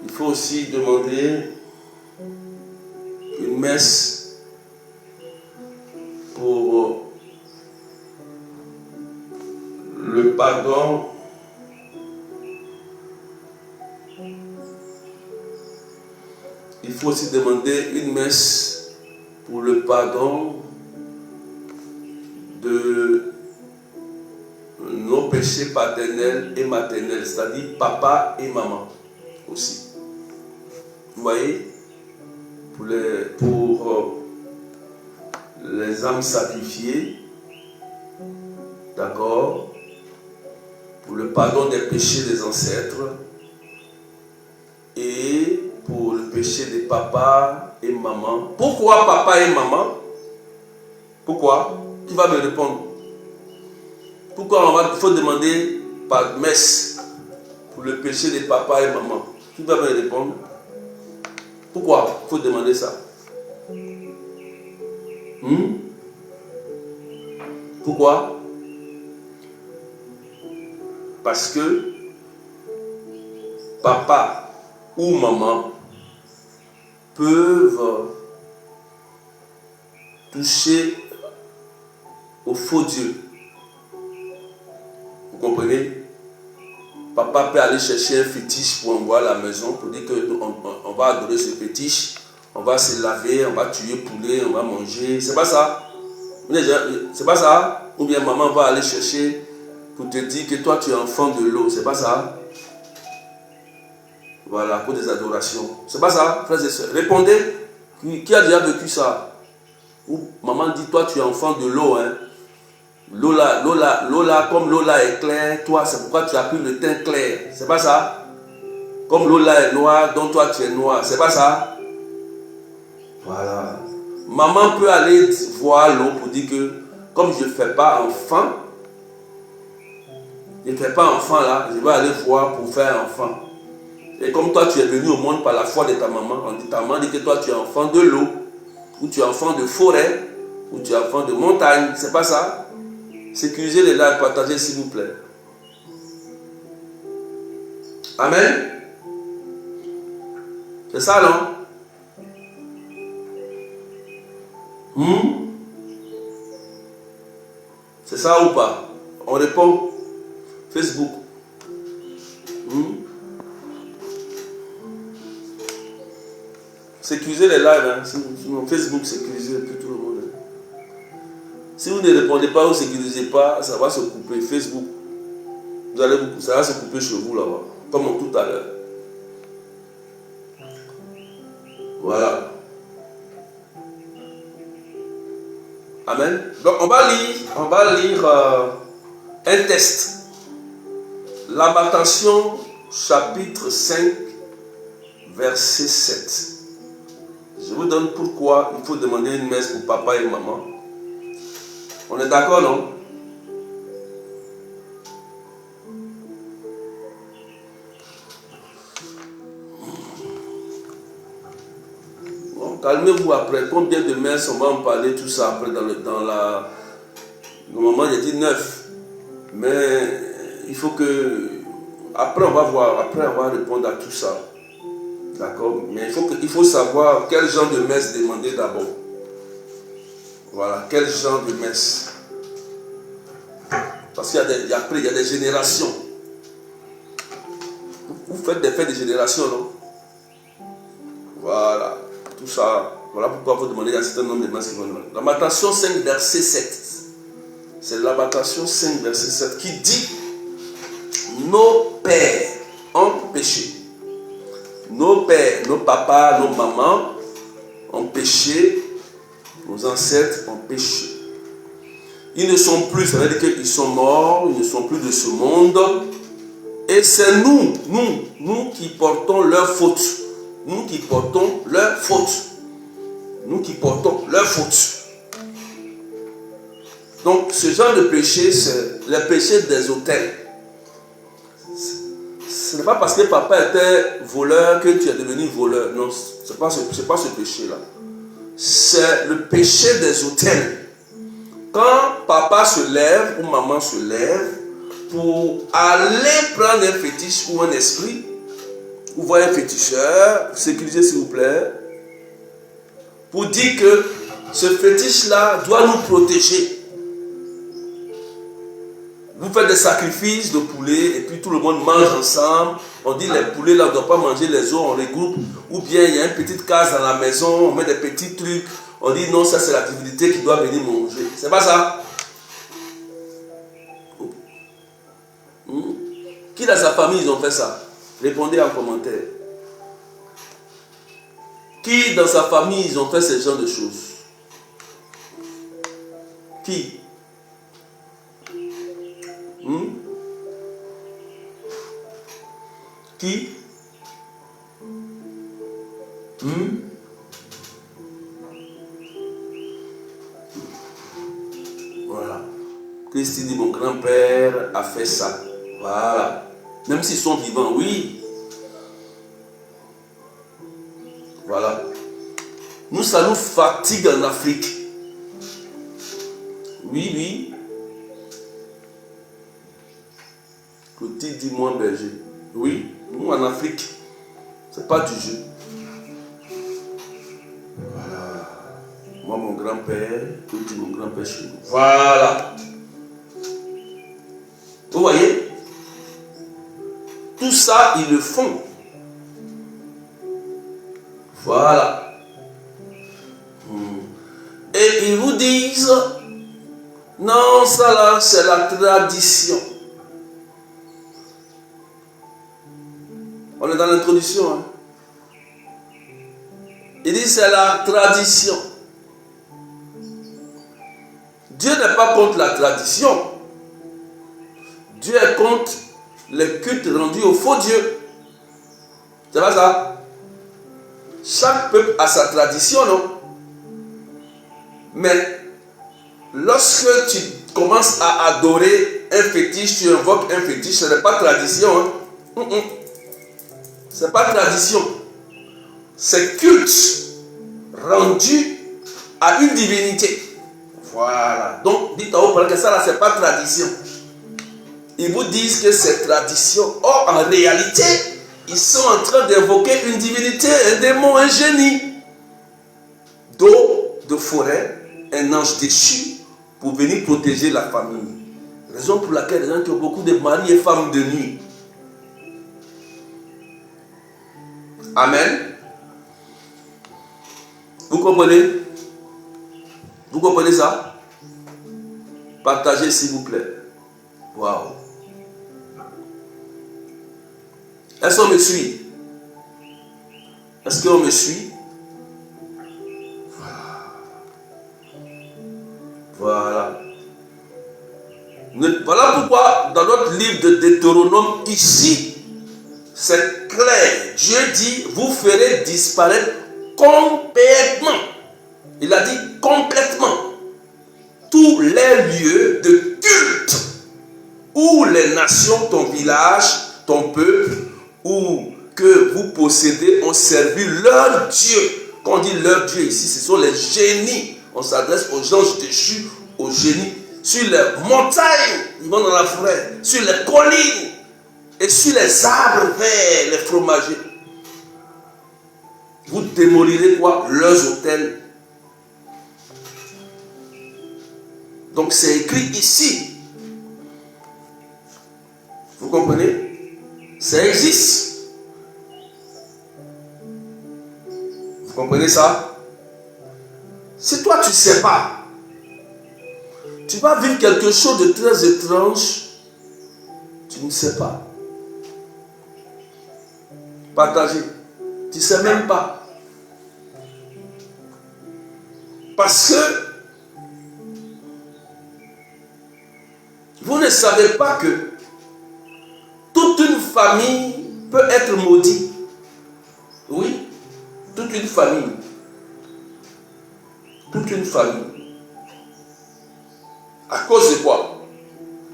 Il faut aussi demander une messe pour le pardon. Il faut aussi demander une messe pour le pardon de nos péchés paternels et maternels, c'est-à-dire papa et maman aussi. Vous voyez, pour les âmes sacrifiées, d'accord, pour le pardon des péchés des ancêtres et pour le péché des papas et maman. Pourquoi papa et maman? Pourquoi? Qui va me répondre? Pourquoi il faut demander par messe pour le péché des papas et maman? Qui va me répondre? Pourquoi il faut demander ça? Pourquoi? Parce que papa ou maman peuvent toucher au faux Dieu. Vous comprenez? Papa peut aller chercher un fétiche pour envoyer à la maison, pour dire qu'on va adorer ce fétiche, on va se laver, on va tuer poulet, on va manger. C'est pas ça? C'est pas ça? Ou bien maman va aller chercher pour te dire que toi tu es enfant de l'eau. C'est pas ça? Voilà, pour des adorations. C'est pas ça, frères et sœurs? Répondez. Qui a déjà vécu ça? Ou maman dit, toi tu es enfant de l'eau, hein? L'eau là, comme l'eau là est claire, toi c'est pourquoi tu as pris le teint clair. C'est pas ça? Comme l'eau là est noire, donc toi tu es noir. C'est pas ça? Voilà. Maman peut aller voir l'eau pour dire que, comme je ne fais pas enfant, je ne fais pas enfant là, je vais aller voir pour faire enfant. Et comme toi tu es venu au monde par la foi de ta maman, on dit ta maman dit que toi tu es enfant de l'eau, ou tu es enfant de forêt, ou tu es enfant de montagne. C'est pas ça? Sécurisez les lives, partagez s'il vous plaît. Amen. C'est ça, non? C'est ça ou pas? On répond. Facebook. Sécurisez les lives. Hein. Sinon, Facebook, sécurisez puis tout le monde. Si vous ne répondez pas ou ne sécurisez pas, ça va se couper. Facebook. Ça va se couper chez vous là-bas. Comme tout à l'heure. Voilà. Amen. Donc on va lire un test. Lamentation chapitre 5 verset 7. Je vous donne pourquoi il faut demander une messe pour papa et maman. On est d'accord, non? Bon, calmez-vous après. Combien de messes on va en parler, tout ça après dans la... Normalement, j'ai dit 9. Mais il faut que... Après, on va voir. Après, on va répondre à tout ça. D'accord? Mais il faut savoir quel genre de messe demander d'abord. Voilà, quel genre de messe. Parce qu'il y a des générations. Vous faites des fêtes de génération, non? Voilà, tout ça. Voilà pourquoi vous demandez un certain nombre de messes qui vont demander. Lamentation 5, verset 7. C'est Lamentation 5, verset 7 qui dit: nos pères ont péché. Nos pères, nos papas, nos mamans ont péché. Nos ancêtres ont péché. Ils ne sont plus, ça veut dire qu'ils sont morts, ils ne sont plus de ce monde. Et c'est nous qui portons leur faute. Nous qui portons leur faute. Nous qui portons leur faute. Donc ce genre de péché, c'est le péché des autels. Ce n'est pas parce que papa était voleur que tu es devenu voleur. Non, ce n'est pas ce péché-là. C'est le péché des autels. Quand papa se lève ou maman se lève pour aller prendre un fétiche ou un esprit, ou voir un féticheur, sécurisez s'il vous plaît, pour dire que ce fétiche-là doit nous protéger. Vous faites des sacrifices de poulet et puis tout le monde mange ensemble. On dit les poulets là ne doivent pas manger les os, on regroupe. Ou bien il y a une petite case dans la maison, on met des petits trucs. On dit non, ça c'est la divinité qui doit venir manger. C'est pas ça? Qui dans sa famille ils ont fait ça? Répondez en commentaire. Qui dans sa famille ils ont fait ce genre de choses? Qui? Qui? Voilà. Christy dit mon grand-père a fait ça. Voilà. Même s'ils sont vivants, oui. Voilà. Nous, ça nous fatigue en Afrique. Oui, oui. Clotilde dit moi berger. Oui, nous en Afrique, c'est pas du jeu. Voilà. Moi, mon grand-père, Clotilde, mon grand-père chez nous. Voilà. Vous voyez? Tout ça, ils le font. Voilà. Et ils vous disent, non, ça là, c'est la tradition. On est dans l'introduction. Hein? Il dit c'est la tradition. Dieu n'est pas contre la tradition. Dieu est contre les cultes rendus au faux Dieu. C'est pas ça? Chaque peuple a sa tradition, non? Mais lorsque tu commences à adorer un fétiche, tu invoques un fétiche, ce n'est pas tradition. Hein? Ce n'est pas tradition. C'est culte rendu à une divinité. Voilà. Donc, dites à vous que ça là, ce n'est pas tradition. Ils vous disent que c'est tradition. Or, en réalité, ils sont en train d'invoquer une divinité, un démon, un génie. D'eau, de forêt, un ange déchu pour venir protéger la famille. Raison pour laquelle les gens qui ont beaucoup de maris et femmes de nuit. Amen. Vous comprenez? Vous comprenez ça? Partagez s'il vous plaît. Waouh. Est-ce qu'on me suit? Est-ce qu'on me suit? Voilà. Voilà pourquoi dans notre livre de Deutéronome, ici, c'est clair. Dieu dit, vous ferez disparaître complètement. Il a dit complètement. Tous les lieux de culte où les nations, ton village, ton peuple, ou que vous possédez ont servi leur Dieu. Quand on dit leur Dieu ici, ce sont les génies. On s'adresse aux anges déchus, aux génies. Sur les montagnes, ils vont dans la forêt. Sur les collines et sur les arbres verts, les fromagers. Vous démolirez quoi? Leurs autels. Donc c'est écrit ici. Vous comprenez? Ça existe. Vous comprenez ça? Si toi tu ne sais pas, tu vas vivre quelque chose de très étrange. Tu ne sais pas. Partagez. Tu ne sais même pas. Parce que vous ne savez pas que toute une famille peut être maudite. Oui, toute une famille. Toute une famille. À cause de quoi?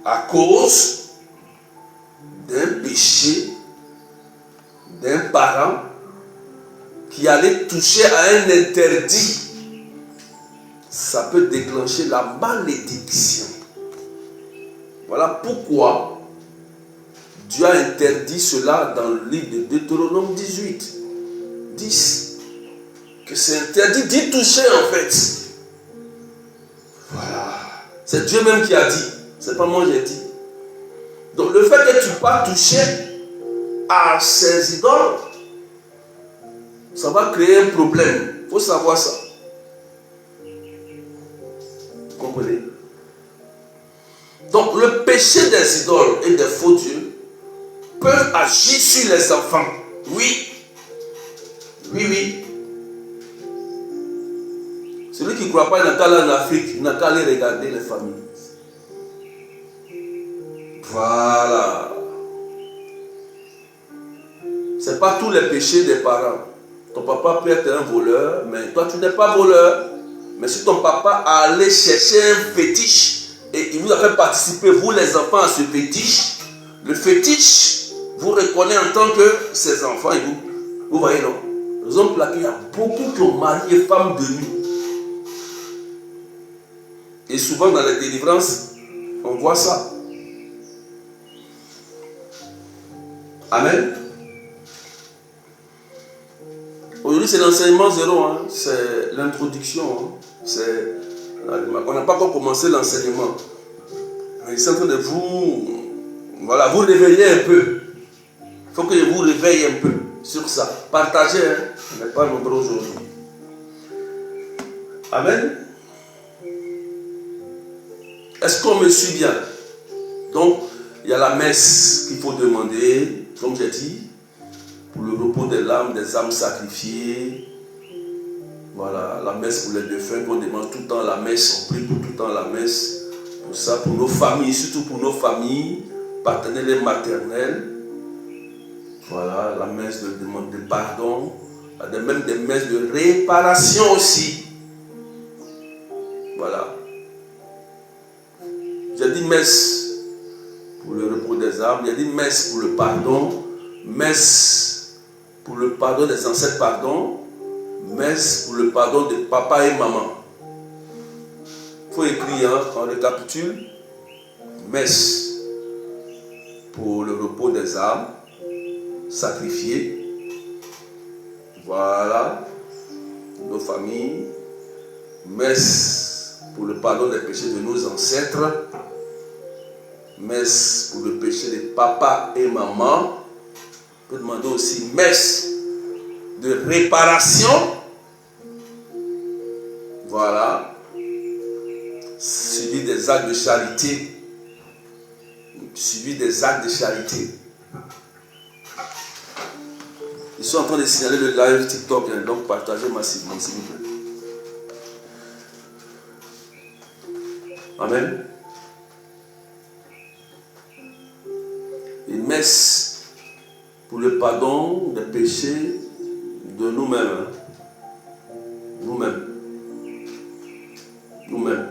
À cause d'un péché d'un parent qui allait toucher à un interdit. Ça peut déclencher la malédiction. Voilà pourquoi Dieu a interdit cela dans le livre de Deutéronome 18, 10. Que c'est interdit d'y toucher en fait. Voilà. C'est Dieu même qui a dit. C'est pas moi qui ai dit. Donc le fait que tu ne pas toucher à ces idoles, ça va créer un problème. Il faut savoir ça. Vous comprenez? Donc le péché des idoles et des faux dieux peuvent agir sur les enfants. Oui. Oui, oui. Celui qui ne croit pas, il n'a qu'à aller en Afrique, il n'a qu'à aller regarder les familles. Voilà. Ce n'est pas tous les péchés des parents. Ton papa peut être un voleur, mais toi tu n'es pas voleur. Mais si ton papa a allé chercher un fétiche et il vous a fait participer, vous les enfants, à ce fétiche, le fétiche vous reconnaît en tant que ses enfants et vous voyez non? Raison pour laquelle il y a beaucoup qui ont marié femmes de nuit. Et souvent dans les délivrances, on voit ça. Amen. Aujourd'hui, c'est l'enseignement zéro. Hein. C'est l'introduction. Hein. On n'a pas encore commencé l'enseignement. Mais c'est en train de vous... Voilà, vous réveiller un peu. Il faut que je vous réveille un peu sur ça. Partagez. Hein. On n'est pas nombreux aujourd'hui. Amen. Est-ce qu'on me suit bien? Donc, il y a la messe qu'il faut demander, comme j'ai dit, pour le repos des âmes sacrifiées. Voilà, la messe pour les défunts, qu'on demande tout le temps la messe, on prie pour tout le temps la messe. Pour ça, pour nos familles, surtout pour nos familles, paternelles et maternelles. Voilà, la messe de demande de pardon, même des messes de réparation aussi. Voilà. J'ai dit messe pour le repos des âmes, j'ai dit messe pour le pardon, messe pour le pardon des ancêtres, pardon, messe pour le pardon de papa et maman. Il faut écrire, hein, on récapitule. Messe pour le repos des âmes sacrifiées. Voilà, nos familles. Messe pour le pardon des péchés de nos ancêtres. Messe pour le péché de papa et maman. On peut demander aussi messe de réparation. Voilà. Suivi des actes de charité. Suivi des actes de charité. Je suis en train de signaler le live TikTok, donc partagez massivement s'il vous plaît. Amen. Une messe pour le pardon des péchés de nous-mêmes. Nous-mêmes. Nous-mêmes.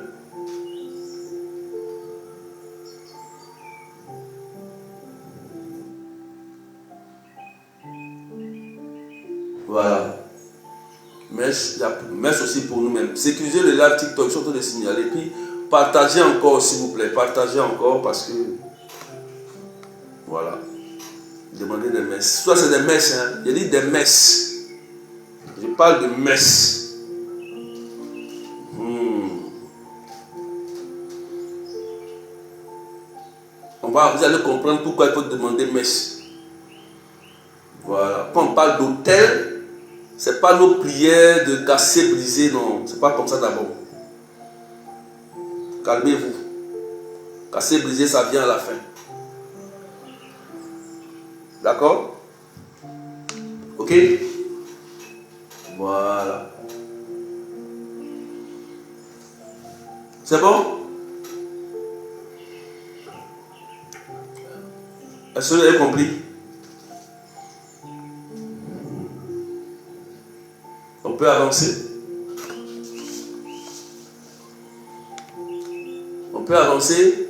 Voilà. Messe aussi pour nous-mêmes. Sécurisez le live TikTok, je suis en train de signaler. Puis partagez encore s'il vous plaît. Partagez encore parce que voilà. Demandez des messes. Soit c'est des messes, hein. Je dis des messes. Je parle de messes. Vous allez comprendre pourquoi il faut demander messe. Voilà. Quand on parle d'autel, ce n'est pas nos prières de casser, briser, non. Ce n'est pas comme ça d'abord. Calmez-vous. Casser, briser, ça vient à la fin. D'accord? Ok? Voilà. C'est bon? Est-ce que vous avez compris? On peut avancer. On peut avancer.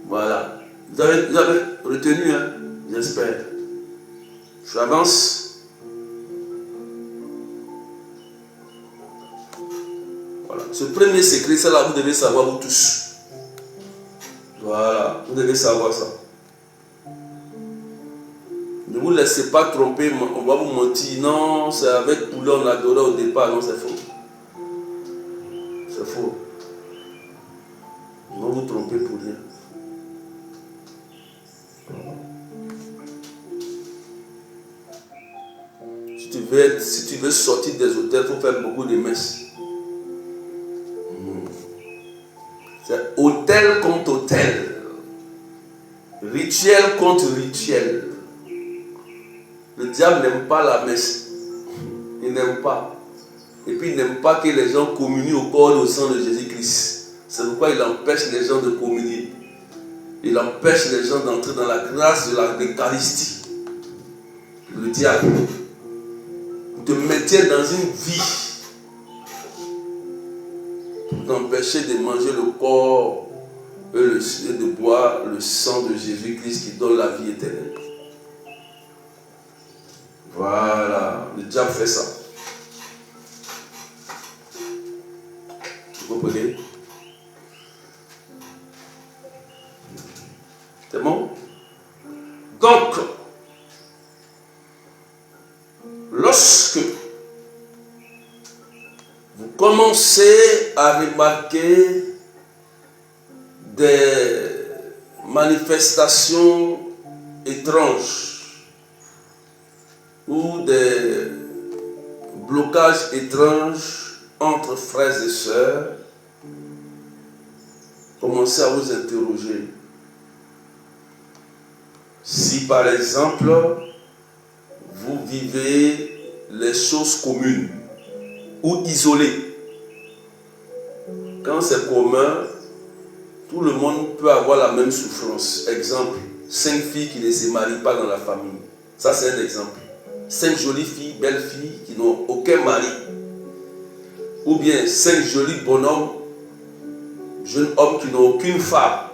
Voilà. Vous avez retenu, hein? J'espère. J'avance. Voilà. Ce premier secret, c'est là vous devez savoir vous tous. Voilà. Vous devez savoir ça. Ne vous laissez pas tromper, on va vous mentir. Non, c'est avec poulet on adorait au départ. Non, c'est faux. C'est faux. Ne vous trompez pour rien. Si tu veux sortir des hôtels, il faut faire beaucoup de messes. C'est hôtel contre hôtel. Rituel contre rituel. Le diable n'aime pas la messe. Il n'aime pas. Et puis il n'aime pas que les gens communient au corps et au sang de Jésus-Christ. C'est pourquoi il empêche les gens de communier. Il empêche les gens d'entrer dans la grâce de l'Eucharistie. Le diable te maintient dans une vie pour t'empêcher de manger le corps et de boire le sang de Jésus-Christ qui donne la vie éternelle. Voilà, le diable fait ça. Vous comprenez? C'est bon? Donc, lorsque vous commencez à remarquer des manifestations étranges ou des blocages étranges entre frères et sœurs, commencez à vous interroger. Si par exemple, vous vivez les choses communes ou isolées, quand c'est commun, tout le monde peut avoir la même souffrance. Exemple, 5 filles qui ne se marient pas dans la famille. Ça, c'est un exemple. 5 jolies filles, belles filles qui n'ont aucun mari. Ou bien 5 jolis bonhommes, jeunes hommes qui n'ont aucune femme.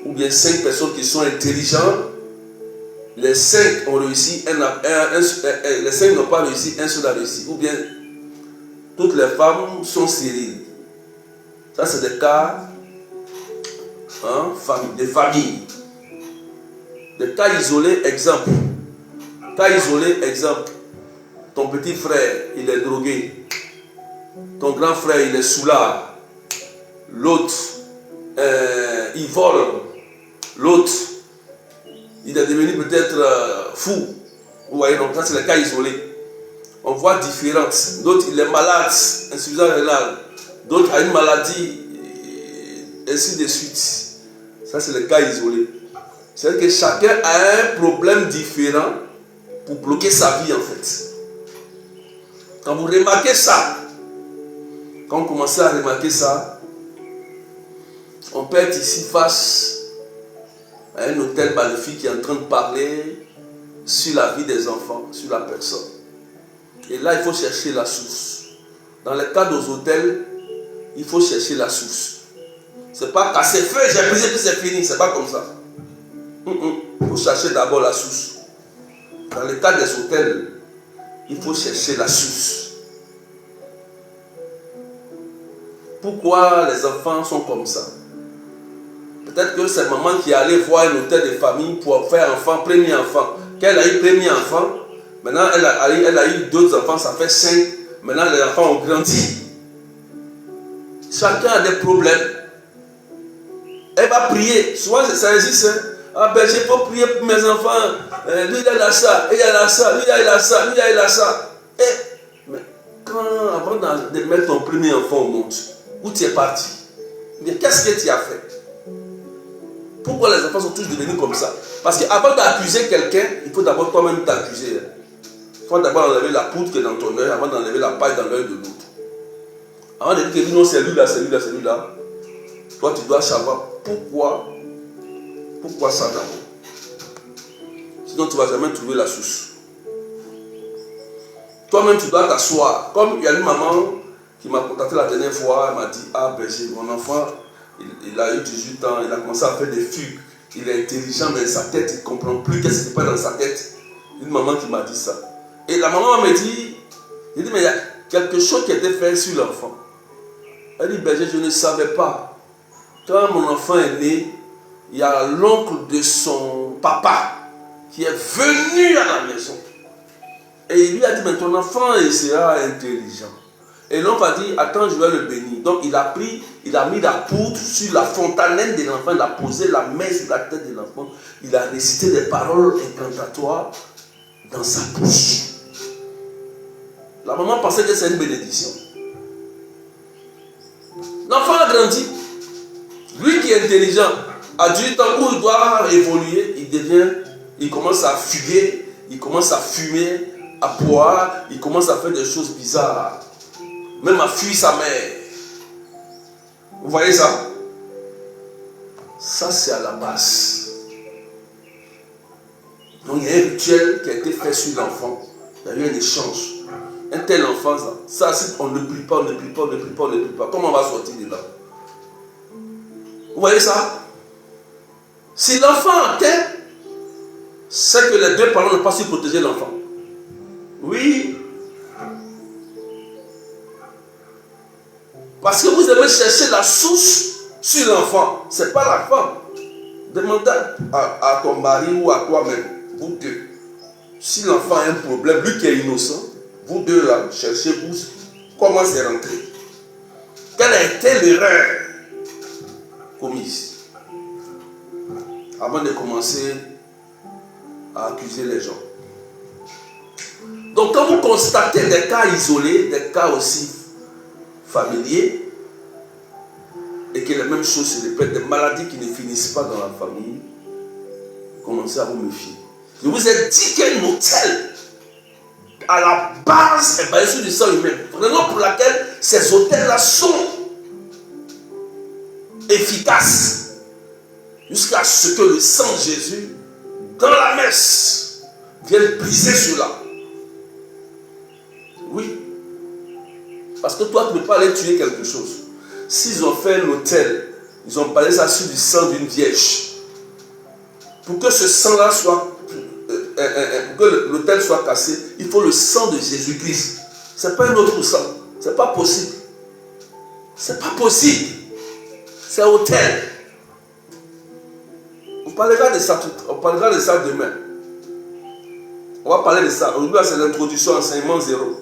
Ou bien 5 personnes qui sont intelligentes. Les 5 ont réussi, les 5 n'ont pas réussi, un seul a réussi. Ou bien toutes les femmes sont stériles. Ça, c'est des cas de famille. Des cas isolés, exemple. Cas isolé, exemple. Ton petit frère, il est drogué. Ton grand frère, il est soulard. L'autre, il vole. L'autre, il est devenu peut-être fou. Vous voyez, donc ça, c'est le cas isolé. On voit différentes. D'autres, il est malade, insuffisant rénal. D'autres, a une maladie, ainsi de suite. Ça, c'est le cas isolé. C'est-à-dire que chacun a un problème différent pour bloquer sa vie, en fait. Quand vous remarquez ça, quand vous commencez à remarquer ça, on peut être ici face à un hôtel magnifique qui est en train de parler sur la vie des enfants, sur la personne. Et là, il faut chercher la source. Dans le cas des hôtels, il faut chercher la source. C'est pas casser feu, j'ai brisé, puis c'est fini. C'est pas comme ça. Il faut chercher d'abord la source. Dans le cas des hôtels, il faut chercher la source. Pourquoi les enfants sont comme ça? Peut-être que c'est maman qui est allée voir un hôtel de famille pour faire enfant, premier enfant. Quand elle a eu premier enfant, maintenant elle a eu d'autres enfants, ça fait 5. Maintenant les enfants ont grandi. Chacun a des problèmes. Elle va prier. Souvent ça existe. Hein? Ah ben j'ai pas prier pour mes enfants. Lui il a ça, il a ça, lui il a ça, lui il a ça. Mais avant de mettre ton premier enfant au monde, où tu es parti? Mais qu'est-ce que tu as fait? Pourquoi les enfants sont tous devenus comme ça? Parce qu'avant d'accuser quelqu'un, il faut d'abord toi-même t'accuser. Il faut d'abord enlever la poudre qui est dans ton œil avant d'enlever la paille dans l'œil de l'autre. Avant de dire que non, c'est lui-là, c'est lui-là, c'est lui-là. Toi, tu dois savoir pourquoi ça d'abord. Sinon, tu ne vas jamais trouver la source. Toi-même, tu dois t'asseoir. Comme il y a une maman qui m'a contacté la dernière fois, elle m'a dit, ah ben j'ai mon enfant, il a eu 18 ans, il a commencé à faire des fugues. Il est intelligent, mais sa tête, il ne comprend plus qu'est-ce qui se passe dans sa tête. Une maman qui m'a dit ça. Et la maman me dit, j'ai dit, mais il y a quelque chose qui a été fait sur l'enfant. Elle dit, ben je ne savais pas. Quand mon enfant est né, il y a l'oncle de son papa qui est venu à la maison. Et il lui a dit, mais ton enfant, il sera intelligent. Et l'oncle a dit, attends, je vais le bénir. Donc il a mis la poudre sur la fontanelle de l'enfant, il a posé la main sur la tête de l'enfant, il a récité des paroles incantatoires dans sa bouche. La maman pensait que c'est une bénédiction. L'enfant a grandi. Lui qui est intelligent, à 18 ans où il doit évoluer, il commence à fuguer, il commence à fumer, à boire, il commence à faire des choses bizarres. Même à fuir sa mère. Vous voyez ça? Ça, c'est à la base. Donc, il y a un rituel qui a été fait sur l'enfant. Il y a eu un échange. Un tel enfant, ça, si on ne prie pas, on ne prie pas, on ne prie pas, on ne prie pas. Comment on va sortir de là? Vous voyez ça? Si l'enfant atteint, c'est que les deux parents n'ont pas su protéger l'enfant. Oui. Parce que vous devez chercher la source sur l'enfant. Ce n'est pas la femme. Demandez à ton mari ou à toi-même, vous deux. Si l'enfant a un problème, lui qui est innocent, vous deux là, cherchez-vous comment c'est rentré. Quelle a été l'erreur commise avant de commencer à accuser les gens. Donc quand vous constatez des cas isolés, des cas aussi familiers, et que les mêmes choses se répètent, des maladies qui ne finissent pas dans la famille, commencez à vous méfier. Je vous ai dit qu'un hôtel, à la base, est basé sur du sang humain. Raison pour laquelle ces hôtels-là sont efficace jusqu'à ce que le sang de Jésus, dans la messe, vienne briser cela. Oui. Parce que toi, tu ne peux pas aller tuer quelque chose. S'ils ont fait l'autel, ils ont parlé ça sur du sang d'une vierge. Pour que ce sang-là soit, pour que l'autel soit cassé, il faut le sang de Jésus-Christ. Ce n'est pas un autre sang. Ce n'est pas possible. Ce n'est pas possible. C'est autel. On parlera de ça demain. On va parler de ça. Aujourd'hui, c'est l'introduction, enseignement zéro.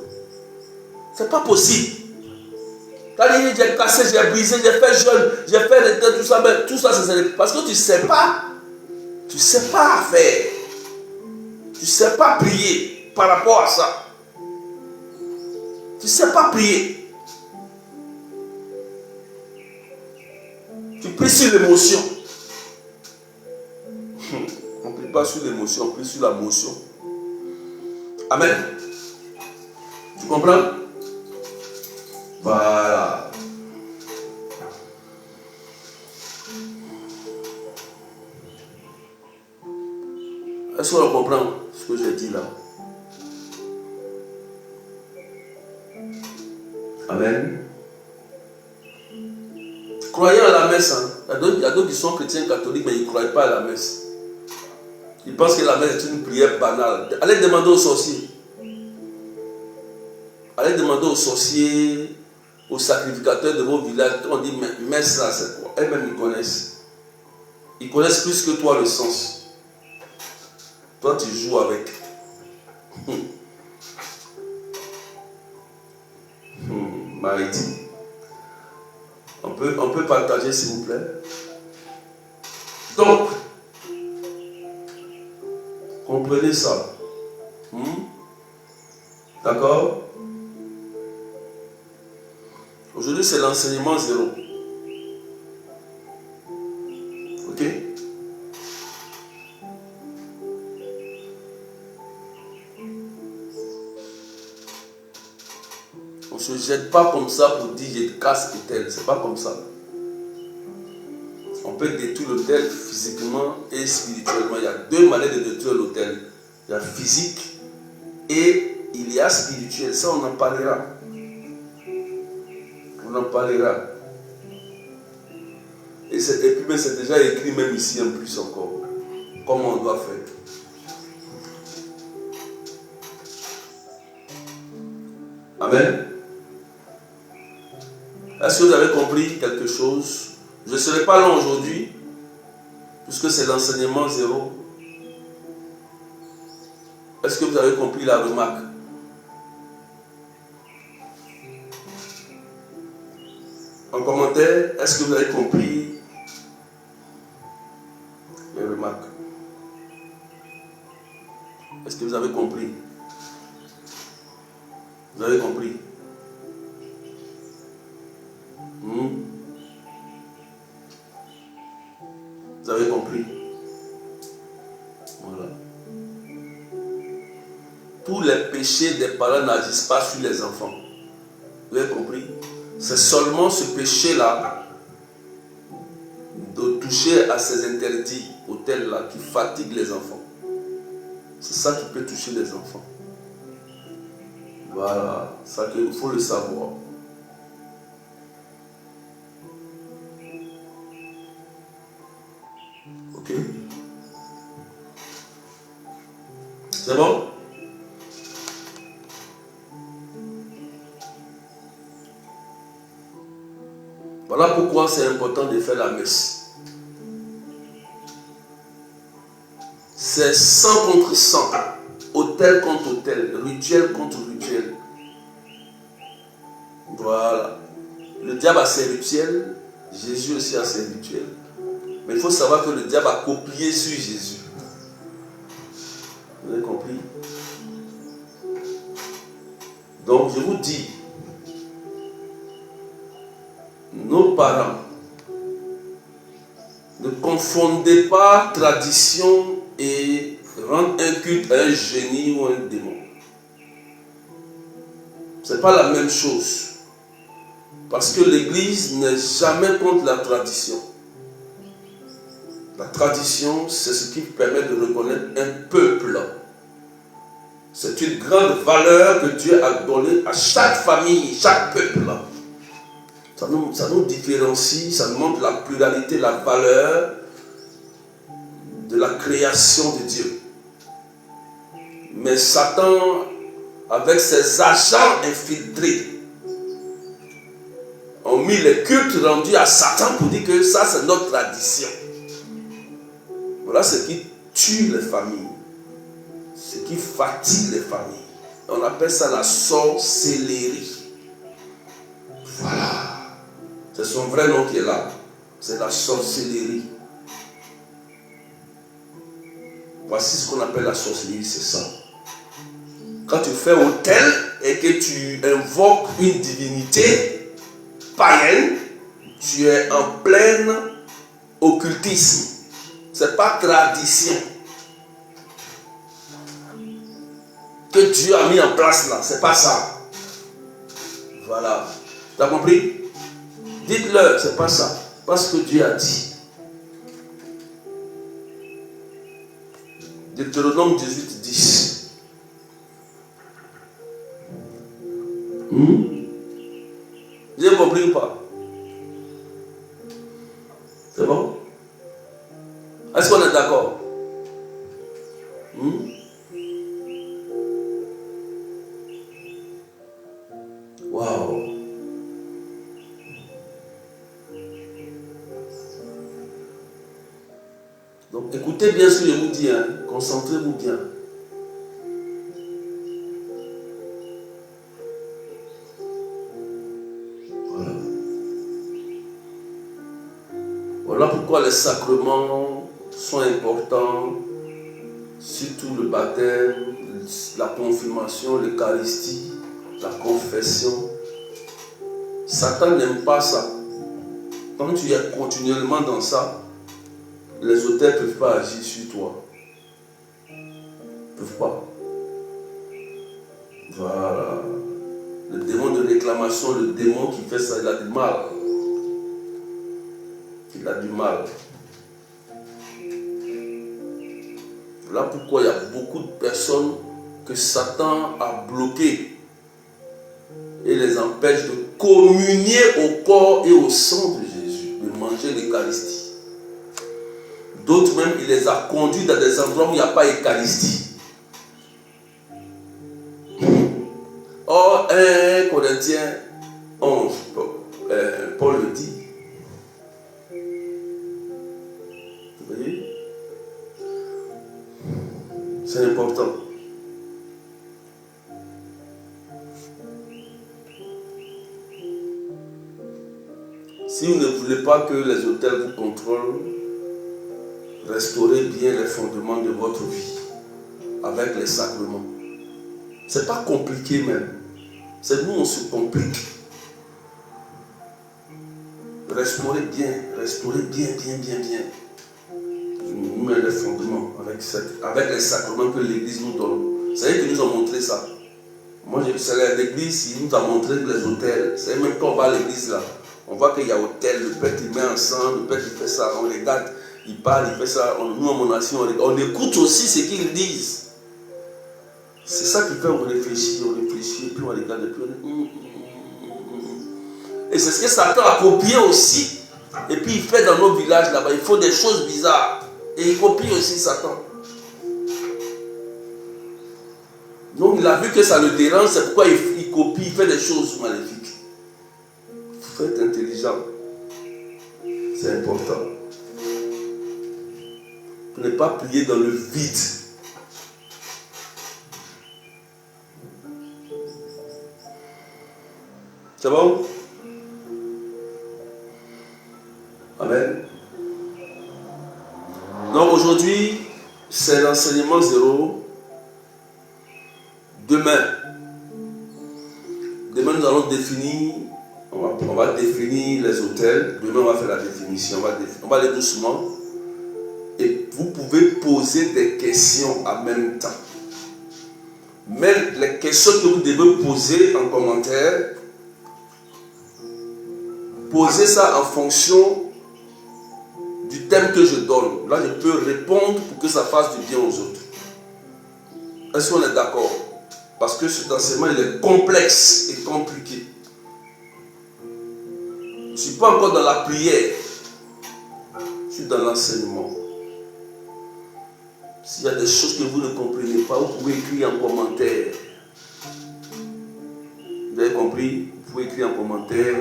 C'est pas possible. J'ai cassé, j'ai brisé, j'ai fait jeûne, j'ai fait tout ça, mais tout ça, c'est parce que tu ne sais pas. Tu ne sais pas faire. Tu ne sais pas prier par rapport à ça. Tu ne sais pas prier. Tu pries sur l'émotion. On ne prie pas sur l'émotion, on prie sur la motion. Amen. Tu comprends? Voilà. Est-ce qu'on comprend ce que j'ai dit là? Amen. Croyez à la messe. Hein? Il y a d'autres qui sont chrétiens catholiques, mais ils ne croient pas à la messe. Ils pensent que la messe est une prière banale. Allez demander aux sorciers. Allez demander aux sorciers, aux sacrificateurs de vos villages. On dit, mais messe là, c'est quoi? Elles-mêmes, ils connaissent. Ils connaissent plus que toi le sens. Toi, tu joues avec. Mariti. On peut partager, s'il vous plaît. Donc, comprenez ça. D'accord? Aujourd'hui, c'est l'enseignement zéro. Ok? On ne se jette pas comme ça pour dire je casse l'autel. C'est pas comme ça. On peut détruire l'autel physiquement et spirituellement. Il y a deux manières de détruire l'autel. Il y a physique et il y a spirituel. Ça, on en parlera. On en parlera. Et puis, mais c'est déjà écrit même ici en plus encore. Comment on doit faire. Amen. Est-ce que vous avez compris quelque chose? Je ne serai pas long aujourd'hui, puisque c'est l'enseignement zéro. Est-ce que vous avez compris la remarque? En commentaire, est-ce que vous avez compris les remarques? Est-ce que vous avez compris? Vous avez compris? Vous avez compris? Voilà. Tous les péchés des parents n'agissent pas sur les enfants. Vous avez compris? C'est seulement ce péché-là de toucher à ces interdits autels-là qui fatigue les enfants. C'est ça qui peut toucher les enfants. Voilà, ça qu'il faut le savoir. Ok? C'est bon? Voilà pourquoi c'est important de faire la messe. C'est sang contre sang, autel contre autel, rituel contre rituel. Voilà. Le diable a ses rituels, Jésus aussi a ses rituels. Mais il faut savoir que le diable a copié sur Jésus. Vous avez compris? Donc je vous dis, nos parents, ne confondez pas tradition et rendre un culte à un génie ou à un démon. Ce n'est pas la même chose. Parce que l'Église n'est jamais contre la tradition. La tradition, c'est ce qui permet de reconnaître un peuple. C'est une grande valeur que Dieu a donnée à chaque famille, chaque peuple. Ça nous différencie, ça nous montre la pluralité, la valeur de la création de Dieu. Mais Satan, avec ses agents infiltrés, ont mis les cultes rendus à Satan pour dire que ça c'est notre tradition. Voilà ce qui tue les familles, ce qui fatigue les familles. On appelle ça la sorcellerie. Voilà. C'est son vrai nom qui est là. C'est la sorcellerie. Voici ce qu'on appelle la sorcellerie, c'est ça. Quand tu fais autel et que tu invoques une divinité païenne, tu es en plein occultisme. Ce n'est pas tradition que Dieu a mis en place là. Ce n'est pas ça. Voilà. Tu as compris? Dites-leur, ce n'est pas ça. C'est pas ce que Dieu a dit. Deutéronome 18, 10. Vous avez compris ou pas? C'est bon? Est-ce qu'on est d'accord? Waouh! Donc écoutez bien ce que je vous dis, hein. Concentrez-vous bien. Voilà. Voilà pourquoi les sacrements sont importants, surtout le baptême, la confirmation, l'Eucharistie, la confession. Satan n'aime pas ça. Quand tu es continuellement dans ça, les autels ne peuvent pas agir sur toi. Ils ne peuvent pas. Voilà. Le démon de réclamation, le démon qui fait ça, il a du mal. Il a du mal. Voilà pourquoi il y a beaucoup de personnes que Satan a bloquées et les empêche de communier au corps et au sang de Jésus, de manger l'Eucharistie. D'autres même, il les a conduits dans des endroits où il n'y a pas d'Eucharistie. Or, 1 Corinthiens 11, Paul le dit. Vous voyez? C'est important. Si vous ne voulez pas que les autels vous contrôlent, restaurez bien les fondements de votre vie avec les sacrements. C'est pas compliqué même. C'est nous on se complique. Restaurez bien, bien. Nous mettons les fondements avec les sacrements que l'Église nous donne. C'est eux qui nous ont montré ça. Moi, c'est l'Église qui nous a montré les autels. C'est même quand on va à l'Église là, on voit qu'il y a autel, le prêtre il met ensemble, le prêtre il fait ça, on regarde, il parle, il fait ça, nous en monation, on écoute aussi ce qu'ils disent. C'est ça qui fait on réfléchit, puis on regarde, puis on... Et c'est ce que Satan a copié aussi. Et puis il fait dans nos villages là-bas, il faut des choses bizarres. Et il copie aussi Satan. Donc il a vu que ça le dérange, c'est pourquoi il copie, il fait des choses maléfiques. Il faut être intelligent. C'est important. Pour ne pas prier dans le vide. C'est bon? Amen. Donc aujourd'hui, c'est l'enseignement 0. Demain, nous allons définir, on va définir les autels. Demain, on va faire la définition. On va aller doucement. Et vous pouvez poser des questions en même temps. Même les questions que vous devez poser en commentaire, poser ça en fonction du thème que je donne. Là, je peux répondre pour que ça fasse du bien aux autres. Est-ce qu'on est d'accord? Parce que cet enseignement, il est complexe et compliqué. Je ne suis pas encore dans la prière. Je suis dans l'enseignement. S'il y a des choses que vous ne comprenez pas, vous pouvez écrire en commentaire. Vous avez compris? Vous pouvez écrire en commentaire.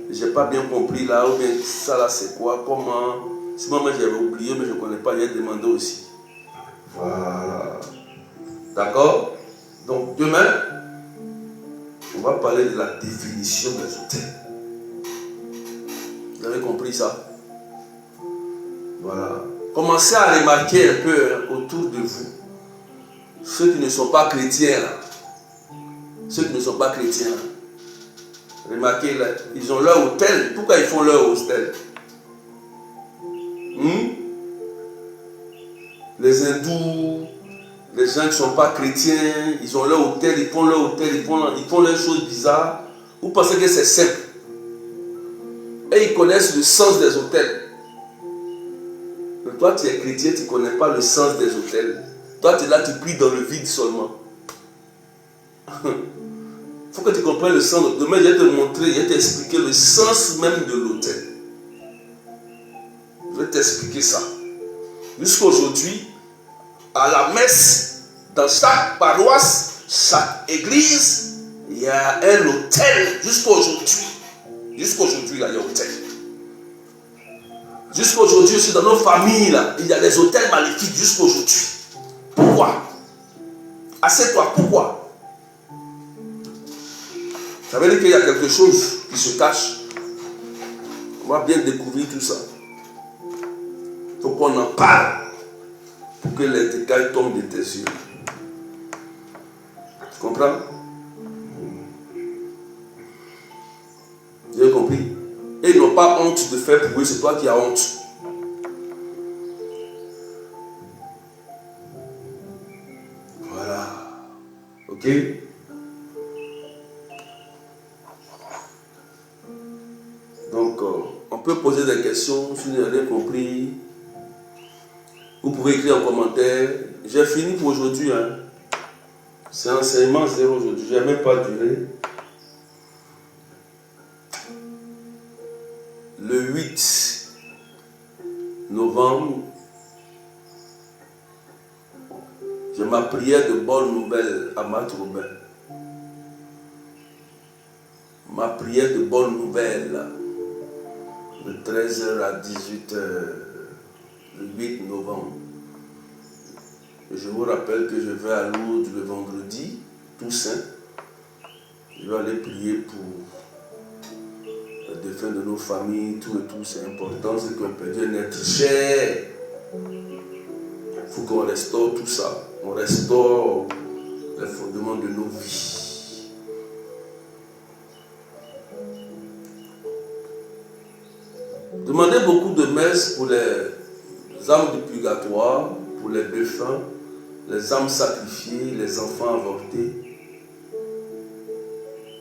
J'ai pas bien compris là, ou bien ça là c'est quoi, comment. Si moi j'avais oublié, mais je ne connais pas, il y a demandé aussi. Voilà. D'accord? Donc demain, on va parler de la définition des hôtels. Vous avez compris ça? Voilà. Commencez à remarquer un peu autour de vous ceux qui ne sont pas chrétiens là. Ceux qui ne sont pas chrétiens là. Remarquez là, ils ont leur hôtel. Pourquoi ils font leur hôtel? Les hindous, les gens qui ne sont pas chrétiens, ils ont leur hôtel, ils font leur hôtel, ils font leurs choses bizarres. Vous pensez que c'est simple? Et ils connaissent le sens des hôtels. Mais toi, tu es chrétien, tu ne connais pas le sens des hôtels. Toi, tu es là, tu pries dans le vide seulement. Il faut que tu comprennes le sens. Demain, je vais te montrer, je vais t'expliquer le sens même de l'hôtel. Je vais t'expliquer ça. Jusqu'à aujourd'hui, à la messe, dans chaque paroisse, chaque église, il y a un hôtel. Jusqu'à aujourd'hui. Jusqu'à aujourd'hui, là, il y a un hôtel. Jusqu'à aujourd'hui, aussi dans nos familles, là, il y a des hôtels maléfiques jusqu'à aujourd'hui. Pourquoi? Assieds-toi, pourquoi? Ça veut dire qu'il y a quelque chose qui se cache. On va bien découvrir tout ça. Il faut qu'on en parle pour que les détails tombent de tes yeux. Tu comprends? Vous avez compris? Et ils n'ont pas honte de faire pour eux, c'est toi qui as honte. Voilà. Ok? Donc, on peut poser des questions si vous n'avez rien compris. Vous pouvez écrire en commentaire. J'ai fini pour aujourd'hui. Hein. C'est enseignement zéro aujourd'hui. Je n'ai même pas duré. Le 8 novembre, j'ai ma prière de bonne nouvelle à Matroubin. Ma prière de bonne nouvelle de 13h à 18h le 8 novembre. Et je vous rappelle que je vais à Lourdes le vendredi, Toussaint. Je vais aller prier pour les défunts de nos familles, tout et tout, c'est important, c'est qu'on peut dire un être cher. Il faut qu'on restaure tout ça. On restaure les fondements de nos vies. Demandez beaucoup de messes pour les âmes du purgatoire, pour les défunts, les âmes sacrifiées, les enfants avortés.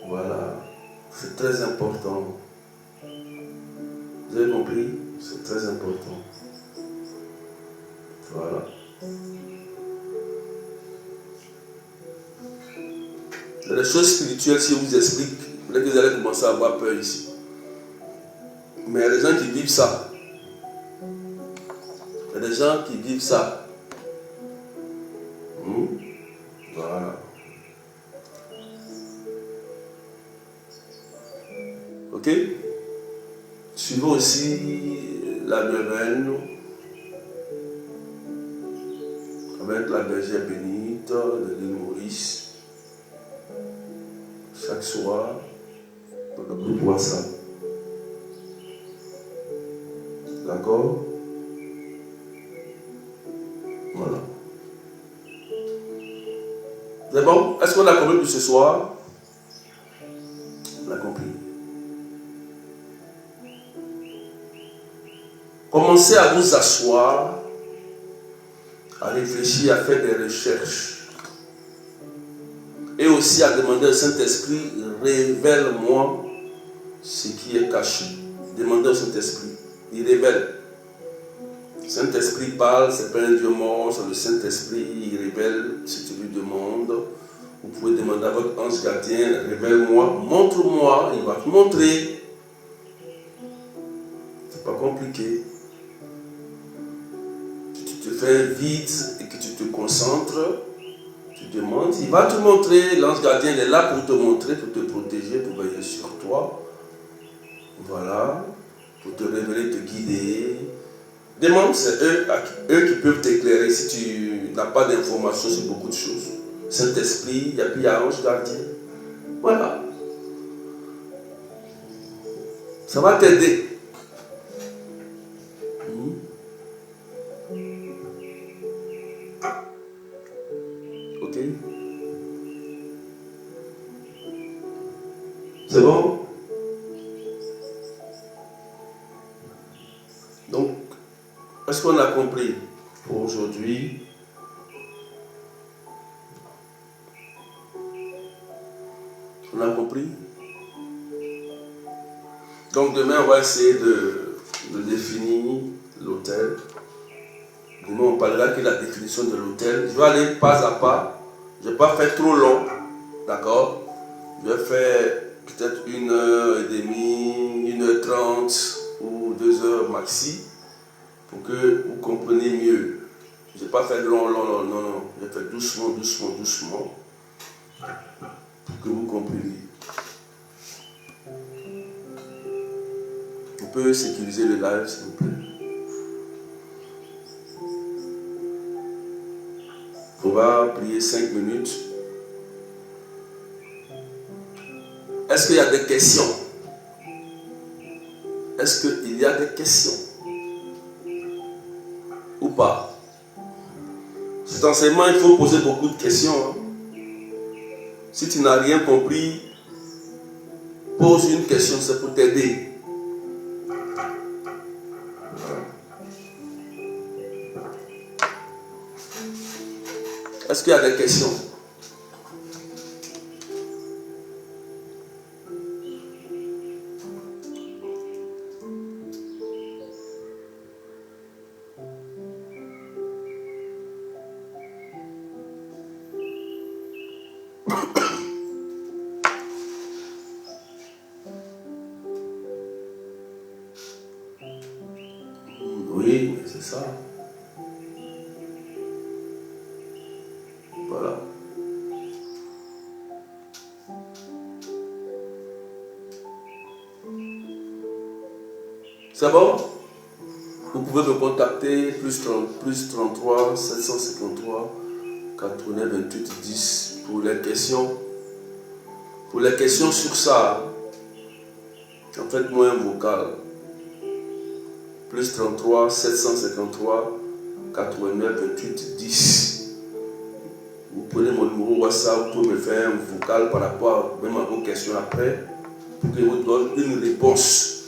Voilà, c'est très important. Vous avez compris? C'est très important. Voilà. Il y a des choses spirituelles, si je vous explique, vous allez commencer à avoir peur ici. Mais il y a des gens qui vivent ça. Il y a des gens qui vivent ça. Voilà. Ok? Suivons aussi la neuvaine avec la bergère bénite de l'île Maurice. Chaque soir, on a voir ça. D'accord? Voilà. C'est bon? Est-ce qu'on a compris pour ce soir? On a compris. Commencez à vous asseoir, à réfléchir, à faire des recherches. Et aussi à demander au Saint-Esprit, révèle-moi ce qui est caché. Demandez au Saint-Esprit. Il révèle. Le Saint-Esprit parle, c'est pas un Dieu mort, c'est le Saint-Esprit, il révèle si tu lui demandes. Vous pouvez demander à votre ange gardien, révèle-moi, montre-moi, il va te montrer. C'est pas compliqué. Si tu te fais vide et que tu te concentres, tu demandes, il va te montrer, l'ange gardien il est là pour te montrer, pour te protéger, pour veiller sur toi. Voilà, pour te révéler, te guider. Demande, c'est eux qui peuvent t'éclairer si tu n'as pas d'informations sur beaucoup de choses. Saint-Esprit, il y a ange gardien. Voilà. Ça va t'aider. Ok? C'est bon? Donc, est-ce qu'on a compris pour aujourd'hui? On a compris? Donc demain, on va essayer de définir l'autel. Demain, on parlera de la définition de l'autel. Je vais aller pas à pas. Je ne vais pas faire trop long. D'accord? Je vais faire peut-être 1h30, 1h30 ou 2h maxi pour que vous compreniez mieux. Je ne vais pas faire long, non. Je vais faire doucement pour que vous compreniez. On peut sécuriser le live, s'il vous plaît. On va prier 5 minutes. Est-ce qu'il y a des questions? Est-ce qu'il y a des questions? Ou pas? Cet enseignement, il faut poser beaucoup de questions. Hein. Si tu n'as rien compris, pose une question, c'est pour t'aider. Est-ce qu'il y a des questions? Oui, c'est ça. Voilà. C'est bon? Vous pouvez me contacter plus 33 753 89 28 10 pour les questions. Pour les questions sur ça, en fait, moi un vocal. Plus 33 753 89 28 10. Vous prenez mon numéro WhatsApp, vous pouvez me faire un vocal par rapport même à vos questions après pour que je vous donne une réponse.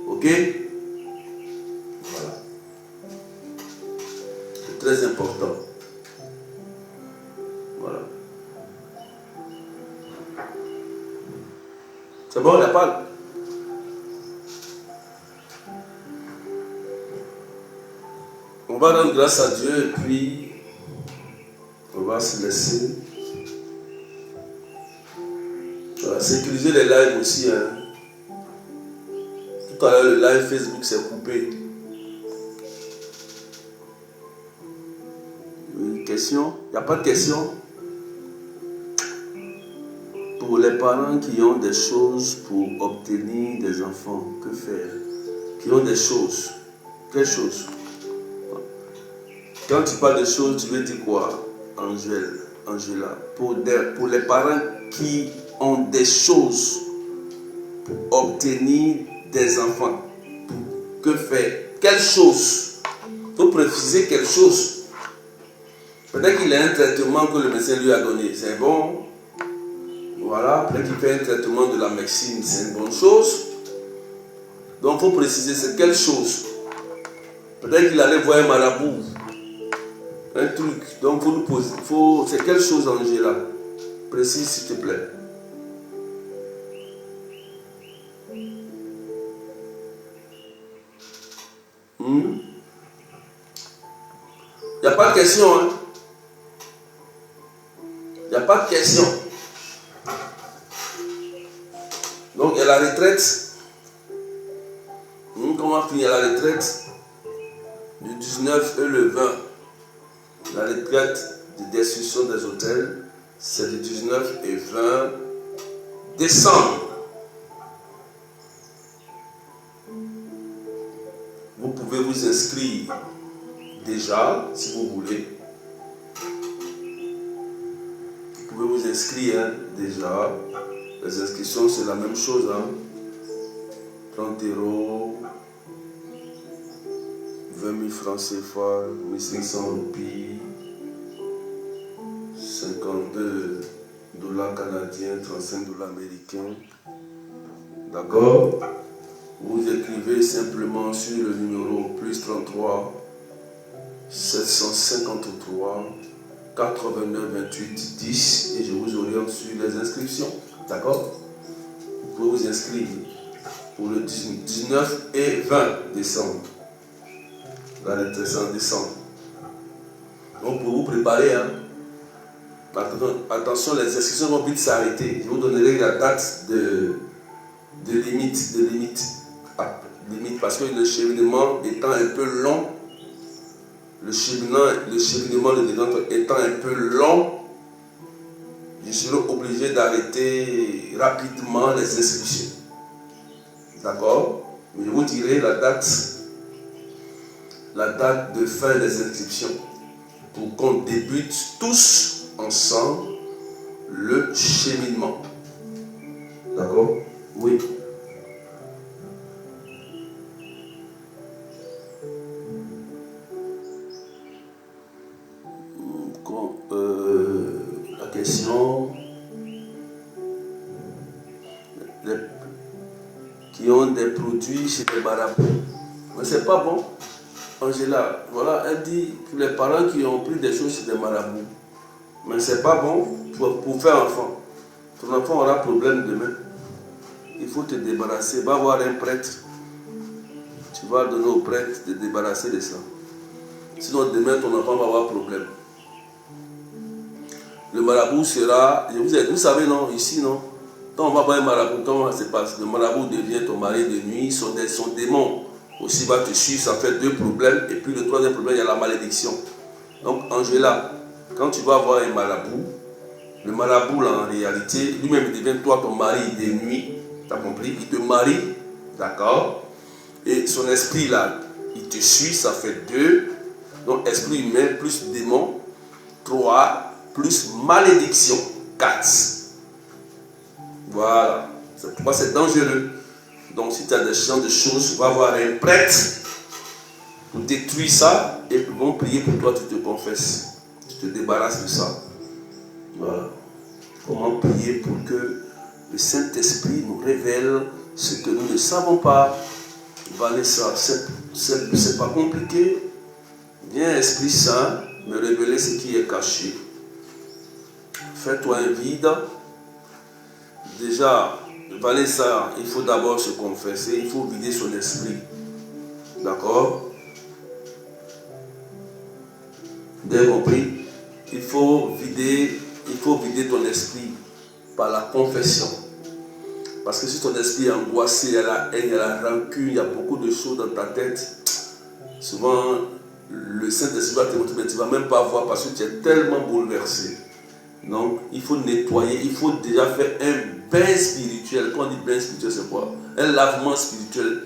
Ok? Voilà. C'est très important. Voilà. C'est bon, la parle? On va rendre grâce à Dieu et puis on va se laisser. Voilà, sécuriser les lives aussi. Hein. Tout à l'heure, le live Facebook s'est coupé. Une question? Il n'y a pas de question? Pour les parents qui ont des choses pour obtenir des enfants, que faire? Qui ont des choses. Quelles choses? Quand tu parles de choses, tu veux dire quoi, Angela? Pour les parents qui ont des choses pour obtenir des enfants, que faire? Quelle chose? Il faut préciser quelque chose. Peut-être qu'il a un traitement que le médecin lui a donné, c'est bon. Voilà, peut-être qu'il fait un traitement de la médecine, c'est une bonne chose. Donc il faut préciser c'est quelle chose. Peut-être qu'il allait voir un marabout. Un truc. Donc vous nous posez. C'est quelle chose, Angela? Précise s'il te plaît. a pas de question. Hein? Il n'y a pas de question. Donc, il y a la retraite. Comment finir la retraite? Du 19 et le 20. La retraite de destruction des hôtels, c'est du 19 et 20 décembre. Vous pouvez vous inscrire déjà, si vous voulez. Vous pouvez vous inscrire hein, déjà. Les inscriptions, c'est la même chose. Hein. 30 €, 20 000 francs CFA, 1500 roupies, 52 $ canadiens, 35 $ américains. D'accord? Vous écrivez simplement sur le numéro plus 33 753 89 28 10 et je vous oriente sur les inscriptions. D'accord? Vous pouvez vous inscrire pour le 19 et 20 décembre. La retraite en décembre. Donc pour vous préparer, hein, attention, les inscriptions vont vite s'arrêter. Je vous donnerai la date de limite, parce que le cheminement étant un peu long, le cheminement de détente étant un peu long, je serai obligé d'arrêter rapidement les inscriptions. D'accord? Mais je vous dirai la date de fin des inscriptions pour qu'on débute tous ensemble le cheminement. D'accord? Oui. La question qui ont des produits chez les marabouts. Mais c'est pas bon. Angela, voilà, elle dit pour les parents qui ont pris des choses chez des marabouts. Mais c'est pas bon pour faire enfant. Ton enfant aura problème demain. Il faut te débarrasser. Va voir un prêtre. Tu vas donner au prêtre de te débarrasser de ça. Sinon demain ton enfant va avoir problème. Le marabout sera, vous savez non, ici non. Quand on va voir un marabout, comment ça se passe? Le marabout devient ton mari de nuit, son démon aussi va te suivre, ça fait 2 problèmes. Et puis le 3e problème, il y a la malédiction. Donc Angela, quand tu vas voir un marabout, le marabout là, en réalité, lui-même devient toi ton mari de nuit. Tu as compris? Il te marie, d'accord? Et son esprit là, il te suit, ça fait 2. Donc esprit humain plus démon, 3 plus malédiction, 4. Voilà. C'est pourquoi c'est dangereux. Donc si tu as des champs de choses, va voir un prêtre pour détruire ça et ils vont prier pour toi, tu te confesses. Tu te débarrasses de ça. Voilà. Comment prier pour que le Saint-Esprit nous révèle ce que nous ne savons pas. Vanessa, c'est pas compliqué. Viens, Esprit Saint, me révéler ce qui est caché. Fais-toi un vide. Déjà, Vanessa, il faut d'abord se confesser, il faut vider son esprit. D'accord? Vous avez compris? Il faut vider ton esprit par la confession. Parce que si ton esprit est angoissé, il y a la haine, il y a la rancune, il y a beaucoup de choses dans ta tête, souvent le Saint-Esprit va te montrer, mais tu ne vas même pas voir parce que tu es tellement bouleversé. Donc, il faut nettoyer, il faut déjà faire un bain spirituel. Quand on dit bain spirituel, c'est quoi? Un lavement spirituel.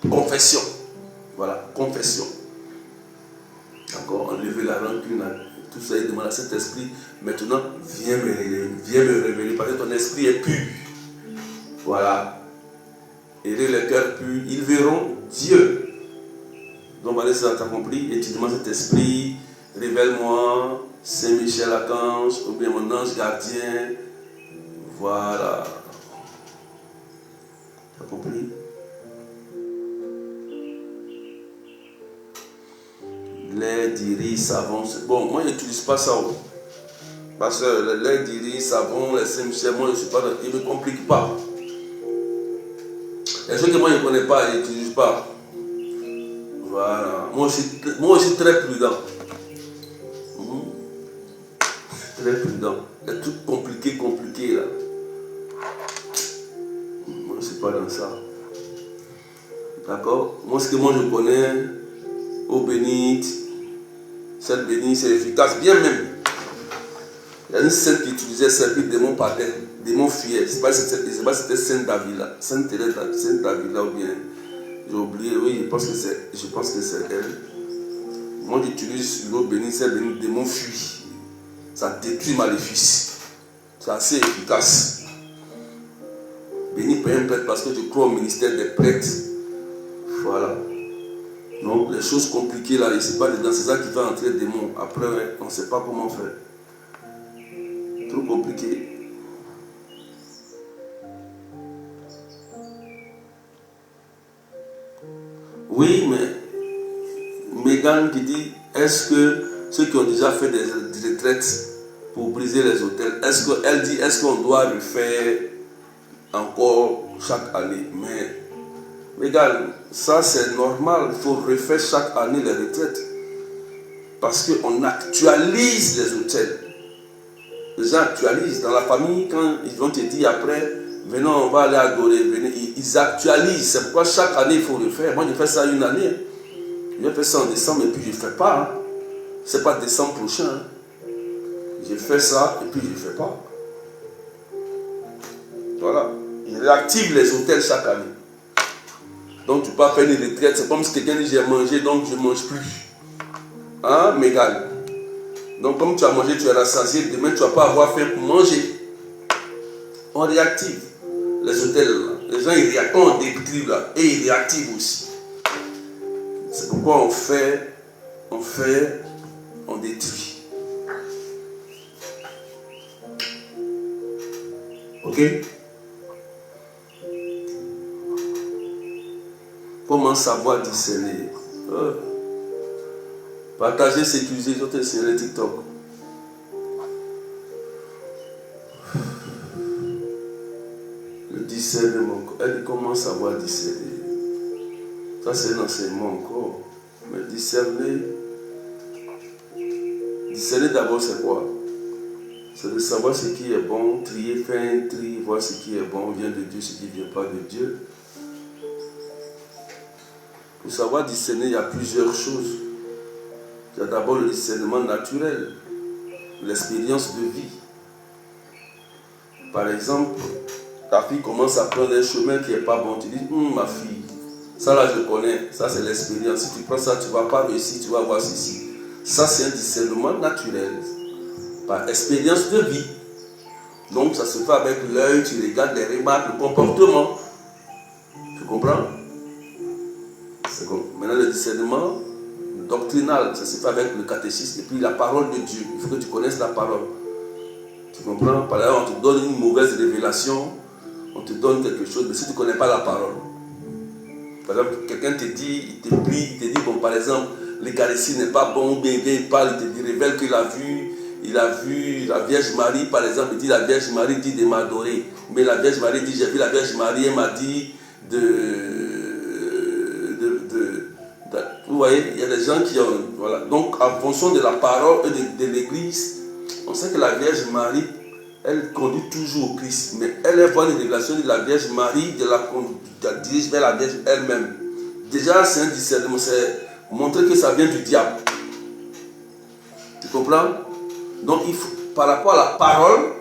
Confession. Voilà, confession. D'accord? Enlever la rancune, tout ça, il demande à cet esprit. Maintenant, viens me révéler, parce que ton esprit est pur. Voilà. Et le cœur pur, ils verront Dieu. Donc, voilà, ça t'a compris. Et tu demandes à cet esprit, révèle-moi Saint-Michel Archange, ou bien mon ange gardien. Voilà. Tu as compris? Lait d'iris, savon. Bon, moi, je n'utilise pas ça. Parce que le lait d'iris, savon, les Saint-Michel, moi, je ne suis pas. Il ne me complique pas. Les choses que moi, je ne connais pas, je n'utilise pas. Voilà. Moi, je suis très prudent. eau bénite, cette bénite, c'est efficace, bien même. Il y a une sainte qui utilisait serpille, démon par terre, démon fuyait. Je ne sais pas si c'était Sainte Davila, Sainte Thérèse, Sainte Davila ou bien, j'ai oublié, oui, je pense que c'est elle. Moi j'utilise l'eau bénite, cette bénite, démon fuit. Ça détruit maléfice. C'est assez efficace. Béni par un prêtre parce que je crois au ministère des prêtres. Voilà. Donc les choses compliquées là, c'est pas dedans, c'est ça qui va entrer le démon. Après, on ne sait pas comment faire. Trop compliqué. Oui, mais Megan qui dit, est-ce que ceux qui ont déjà fait des retraites pour briser les hôtels, elle dit, est-ce qu'on doit le faire encore chaque année? Mais Megan, ça c'est normal, il faut refaire chaque année les retraites. Parce qu'on actualise les hôtels. Les gens actualisent. Dans la famille, quand ils vont te dire après, venez, on va aller adorer, venez, ils actualisent. C'est pourquoi chaque année, il faut le faire. Moi, je fais ça une année. Je fais ça en décembre et puis je ne fais pas. Hein. Ce n'est pas décembre prochain. Hein. Je fais ça et puis je ne fais pas. Voilà. Ils réactivent les hôtels chaque année. Donc, tu peux faire une retraite. C'est comme si quelqu'un dit j'ai mangé, donc je ne mange plus. Hein, Mégal? Donc, comme tu as mangé, tu es rassasié. Demain, tu ne vas pas avoir faim pour manger. On réactive les hôtels. Là. Les gens, ils réactivent. On détruit là. Et ils réactivent aussi. C'est pourquoi on fait, on détruit. Ok? Comment savoir discerner? Partager, sécuriser, je vais t'enseigner TikTok. Le discernement. Elle dit comment savoir discerner. Ça, c'est un enseignement encore. Mais discerner d'abord, c'est quoi? C'est de savoir ce qui est bon, trier, faire un tri, voir ce qui est bon vient de Dieu, ce qui ne vient pas de Dieu. Pour savoir discerner, il y a plusieurs choses. Il y a d'abord le discernement naturel, l'expérience de vie. Par exemple, ta fille commence à prendre un chemin qui n'est pas bon. Tu dis, ma fille, ça là je connais, ça c'est l'expérience. Si tu prends ça, tu ne vas pas réussir, tu vas voir ceci. Ça c'est un discernement naturel, par expérience de vie. Donc ça se fait avec l'œil, tu regardes les remarques, le comportement. Tu comprends? Maintenant le discernement doctrinal, ça se fait avec le catéchisme et puis la parole de Dieu. Il faut que tu connaisses la parole. Tu comprends? Par exemple, on te donne une mauvaise révélation, on te donne quelque chose, mais si tu ne connais pas la parole. Par exemple, quelqu'un te dit, il te prie, il te dit, bon, par exemple, l'Eucharistie n'est pas bon, ou bien il parle, il te révèle qu'il a vu la Vierge Marie, par exemple, il dit la Vierge Marie dit de m'adorer. Mais la Vierge Marie dit, j'ai vu la Vierge Marie, elle m'a dit vous voyez, il y a des gens qui ont... Voilà. Donc, en fonction de la parole de l'Église, on sait que la Vierge Marie, elle conduit toujours au Christ. Mais elle voit une révélation de la Vierge Marie, de la dirige vers la Vierge elle-même. Déjà, c'est un discernement, c'est montrer que ça vient du diable. Tu comprends? Donc, il faut, par rapport à la parole,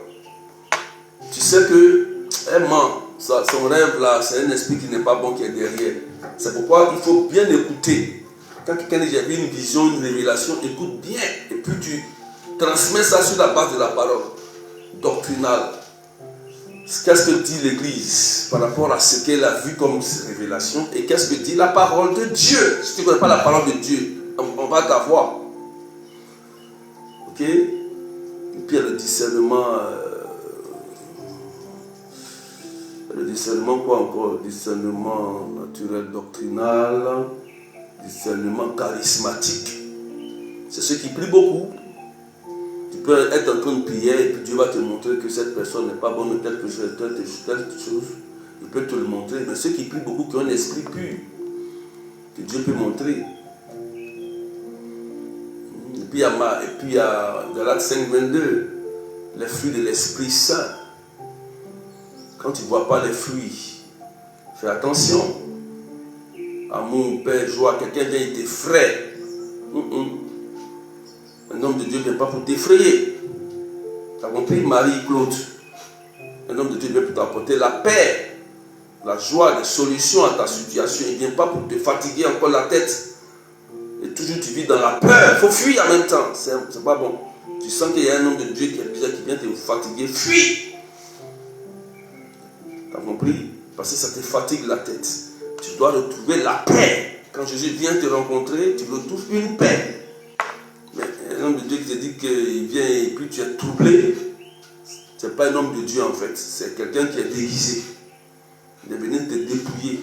tu sais qu'elle ment. Son rêve là, c'est un esprit qui n'est pas bon qui est derrière. C'est pourquoi il faut bien écouter. Quand quelqu'un dit j'ai vu une vision, une révélation, écoute bien. Et puis tu transmets ça sur la base de la parole doctrinale. Qu'est-ce que dit l'Église par rapport à ce qu'elle a vu comme révélation et qu'est-ce que dit la parole de Dieu? Si tu ne connais pas la parole de Dieu, on va t'avoir. Ok? Et puis il y a le discernement. Le discernement quoi encore? Discernement naturel doctrinal, discernement charismatique. C'est ceux qui prient beaucoup. Tu peux être en train de prier et puis Dieu va te montrer que cette personne n'est pas bonne, telle chose. Il peut te le montrer. Mais ceux qui prient beaucoup, qui ont un esprit pur, que Dieu peut montrer. Et puis il y a Galates 5:22, les fruits de l'Esprit Saint. Quand tu ne vois pas les fruits, fais attention. Amour, paix, joie, quelqu'un vient, il t'effraie. Un homme de Dieu ne vient pas pour t'effrayer. Tu as compris, Marie-Claude? Un homme de Dieu vient pour t'apporter la paix, la joie, des solutions à ta situation. Il ne vient pas pour te fatiguer encore la tête. Et toujours tu vis dans la peur. Il faut fuir en même temps. C'est pas bon. Tu sens qu'il y a un homme de Dieu qui est bizarre, qui vient te fatiguer. Fuis! Tu as compris? Parce que ça te fatigue la tête. Tu dois retrouver la paix. Quand Jésus vient te rencontrer, tu retrouves une paix. Mais un homme de Dieu qui te dit qu'il vient et puis tu es troublé, ce n'est pas un homme de Dieu en fait. C'est quelqu'un qui est déguisé. Il est venu te dépouiller.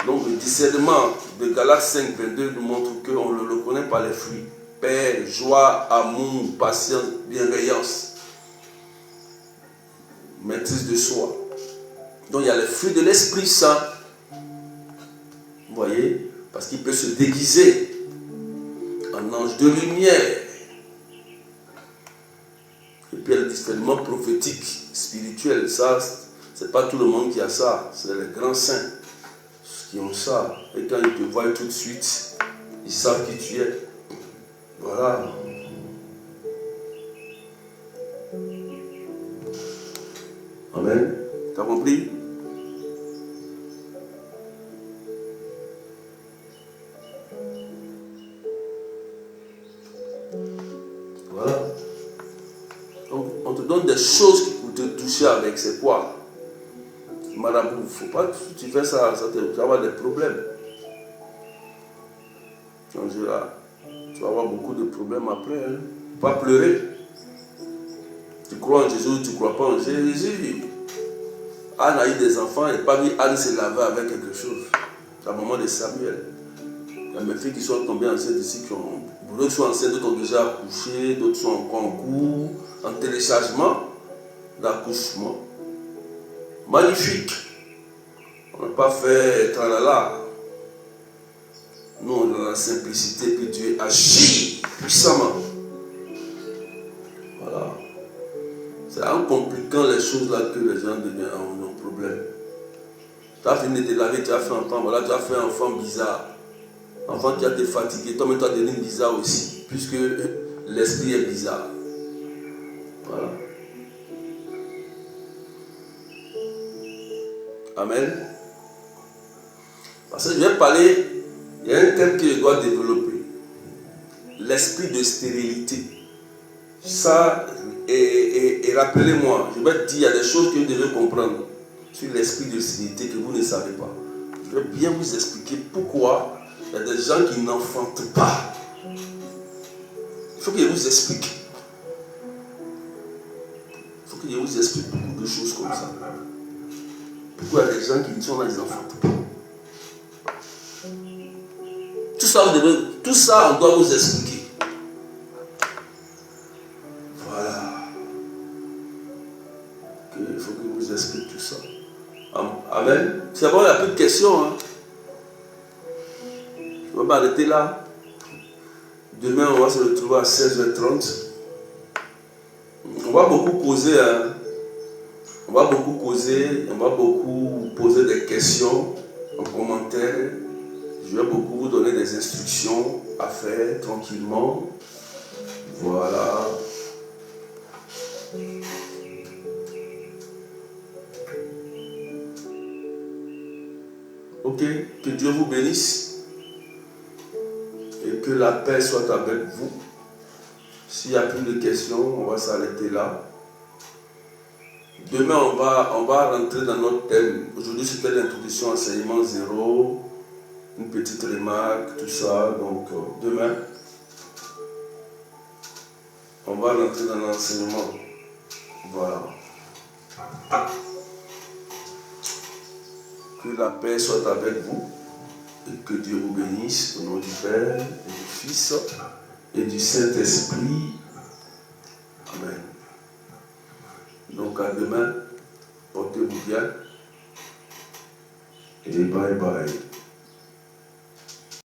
Donc le discernement de Galates 5, 22 nous montre qu'on le reconnaît par les fruits. Paix, joie, amour, patience, bienveillance, maîtrise de soi. Donc il y a les fruits de l'Esprit Saint. Vous voyez? Parce qu'il peut se déguiser en ange de lumière. Et puis il y a le discernement prophétique, spirituel. Ça, c'est pas tout le monde qui a ça. C'est les grands saints qui ont ça. Et quand ils te voient tout de suite, ils savent qui tu es. Voilà. Amen. Tu as compris? Voilà. Donc, on te donne des choses pour te toucher avec. C'est quoi? Madame, il ne faut pas que tu fais ça, tu vas avoir des problèmes. Tu vas avoir beaucoup de problèmes après. Hein. Pas pleurer. Tu crois en Jésus ou tu ne crois pas en Jésus. Anne a eu des enfants et pas vu Anne se laver avec quelque chose. C'est le moment de Samuel. Il y a mes filles qui sont tombées enceintes ici, d'autres sont enceintes, d'autres ont déjà accouché, d'autres sont encore en cours, en téléchargement d'accouchement. Magnifique. On n'a pas fait tralala. Nous, on est dans la simplicité, puis Dieu agit puissamment. Voilà. C'est en compliquant les choses là que les gens deviennent un problème. Tu as fini de te laver, tu as fait un enfant, voilà, tu as fait un enfant bizarre. Enfant qui a été fatigué, toi-même tu as devenu bizarre aussi, puisque l'esprit est bizarre. Voilà. Amen. Parce que je vais parler, il y a un thème que je dois développer. L'esprit de stérilité. Ça, et rappelez-moi, je vais te dire, il y a des choses que vous devez comprendre sur l'esprit de stérilité que vous ne savez pas. Je vais bien vous expliquer pourquoi il y a des gens qui n'enfantent pas. Il faut que je vous explique. Il faut que je vous explique beaucoup de choses comme ça. Pourquoi il y a des gens qui sont là, ils n'enfantent pas. Tout ça, on doit vous expliquer. Voilà. Il faut que je vous explique tout ça. Amen. C'est bon, il n'y a plus de questions. Hein. Je vais m'arrêter là. Demain, on va se retrouver à 16h30. On va beaucoup causer. Hein. On va beaucoup causer. On va beaucoup poser des questions en commentaire. Je vais beaucoup vous donner des instructions à faire tranquillement. Voilà. Ok, que Dieu vous bénisse et que la paix soit avec vous. S'il n'y a plus de questions, on va s'arrêter là. Demain, on va rentrer dans notre thème. Aujourd'hui, c'était l'introduction enseignement 0. Une petite remarque, tout ça. Donc, demain, on va rentrer dans l'enseignement. Voilà. Que la paix soit avec vous et que Dieu vous bénisse au nom du Père et du Fils et du Saint-Esprit. Amen. Donc, à demain, portez-vous bien et bye bye.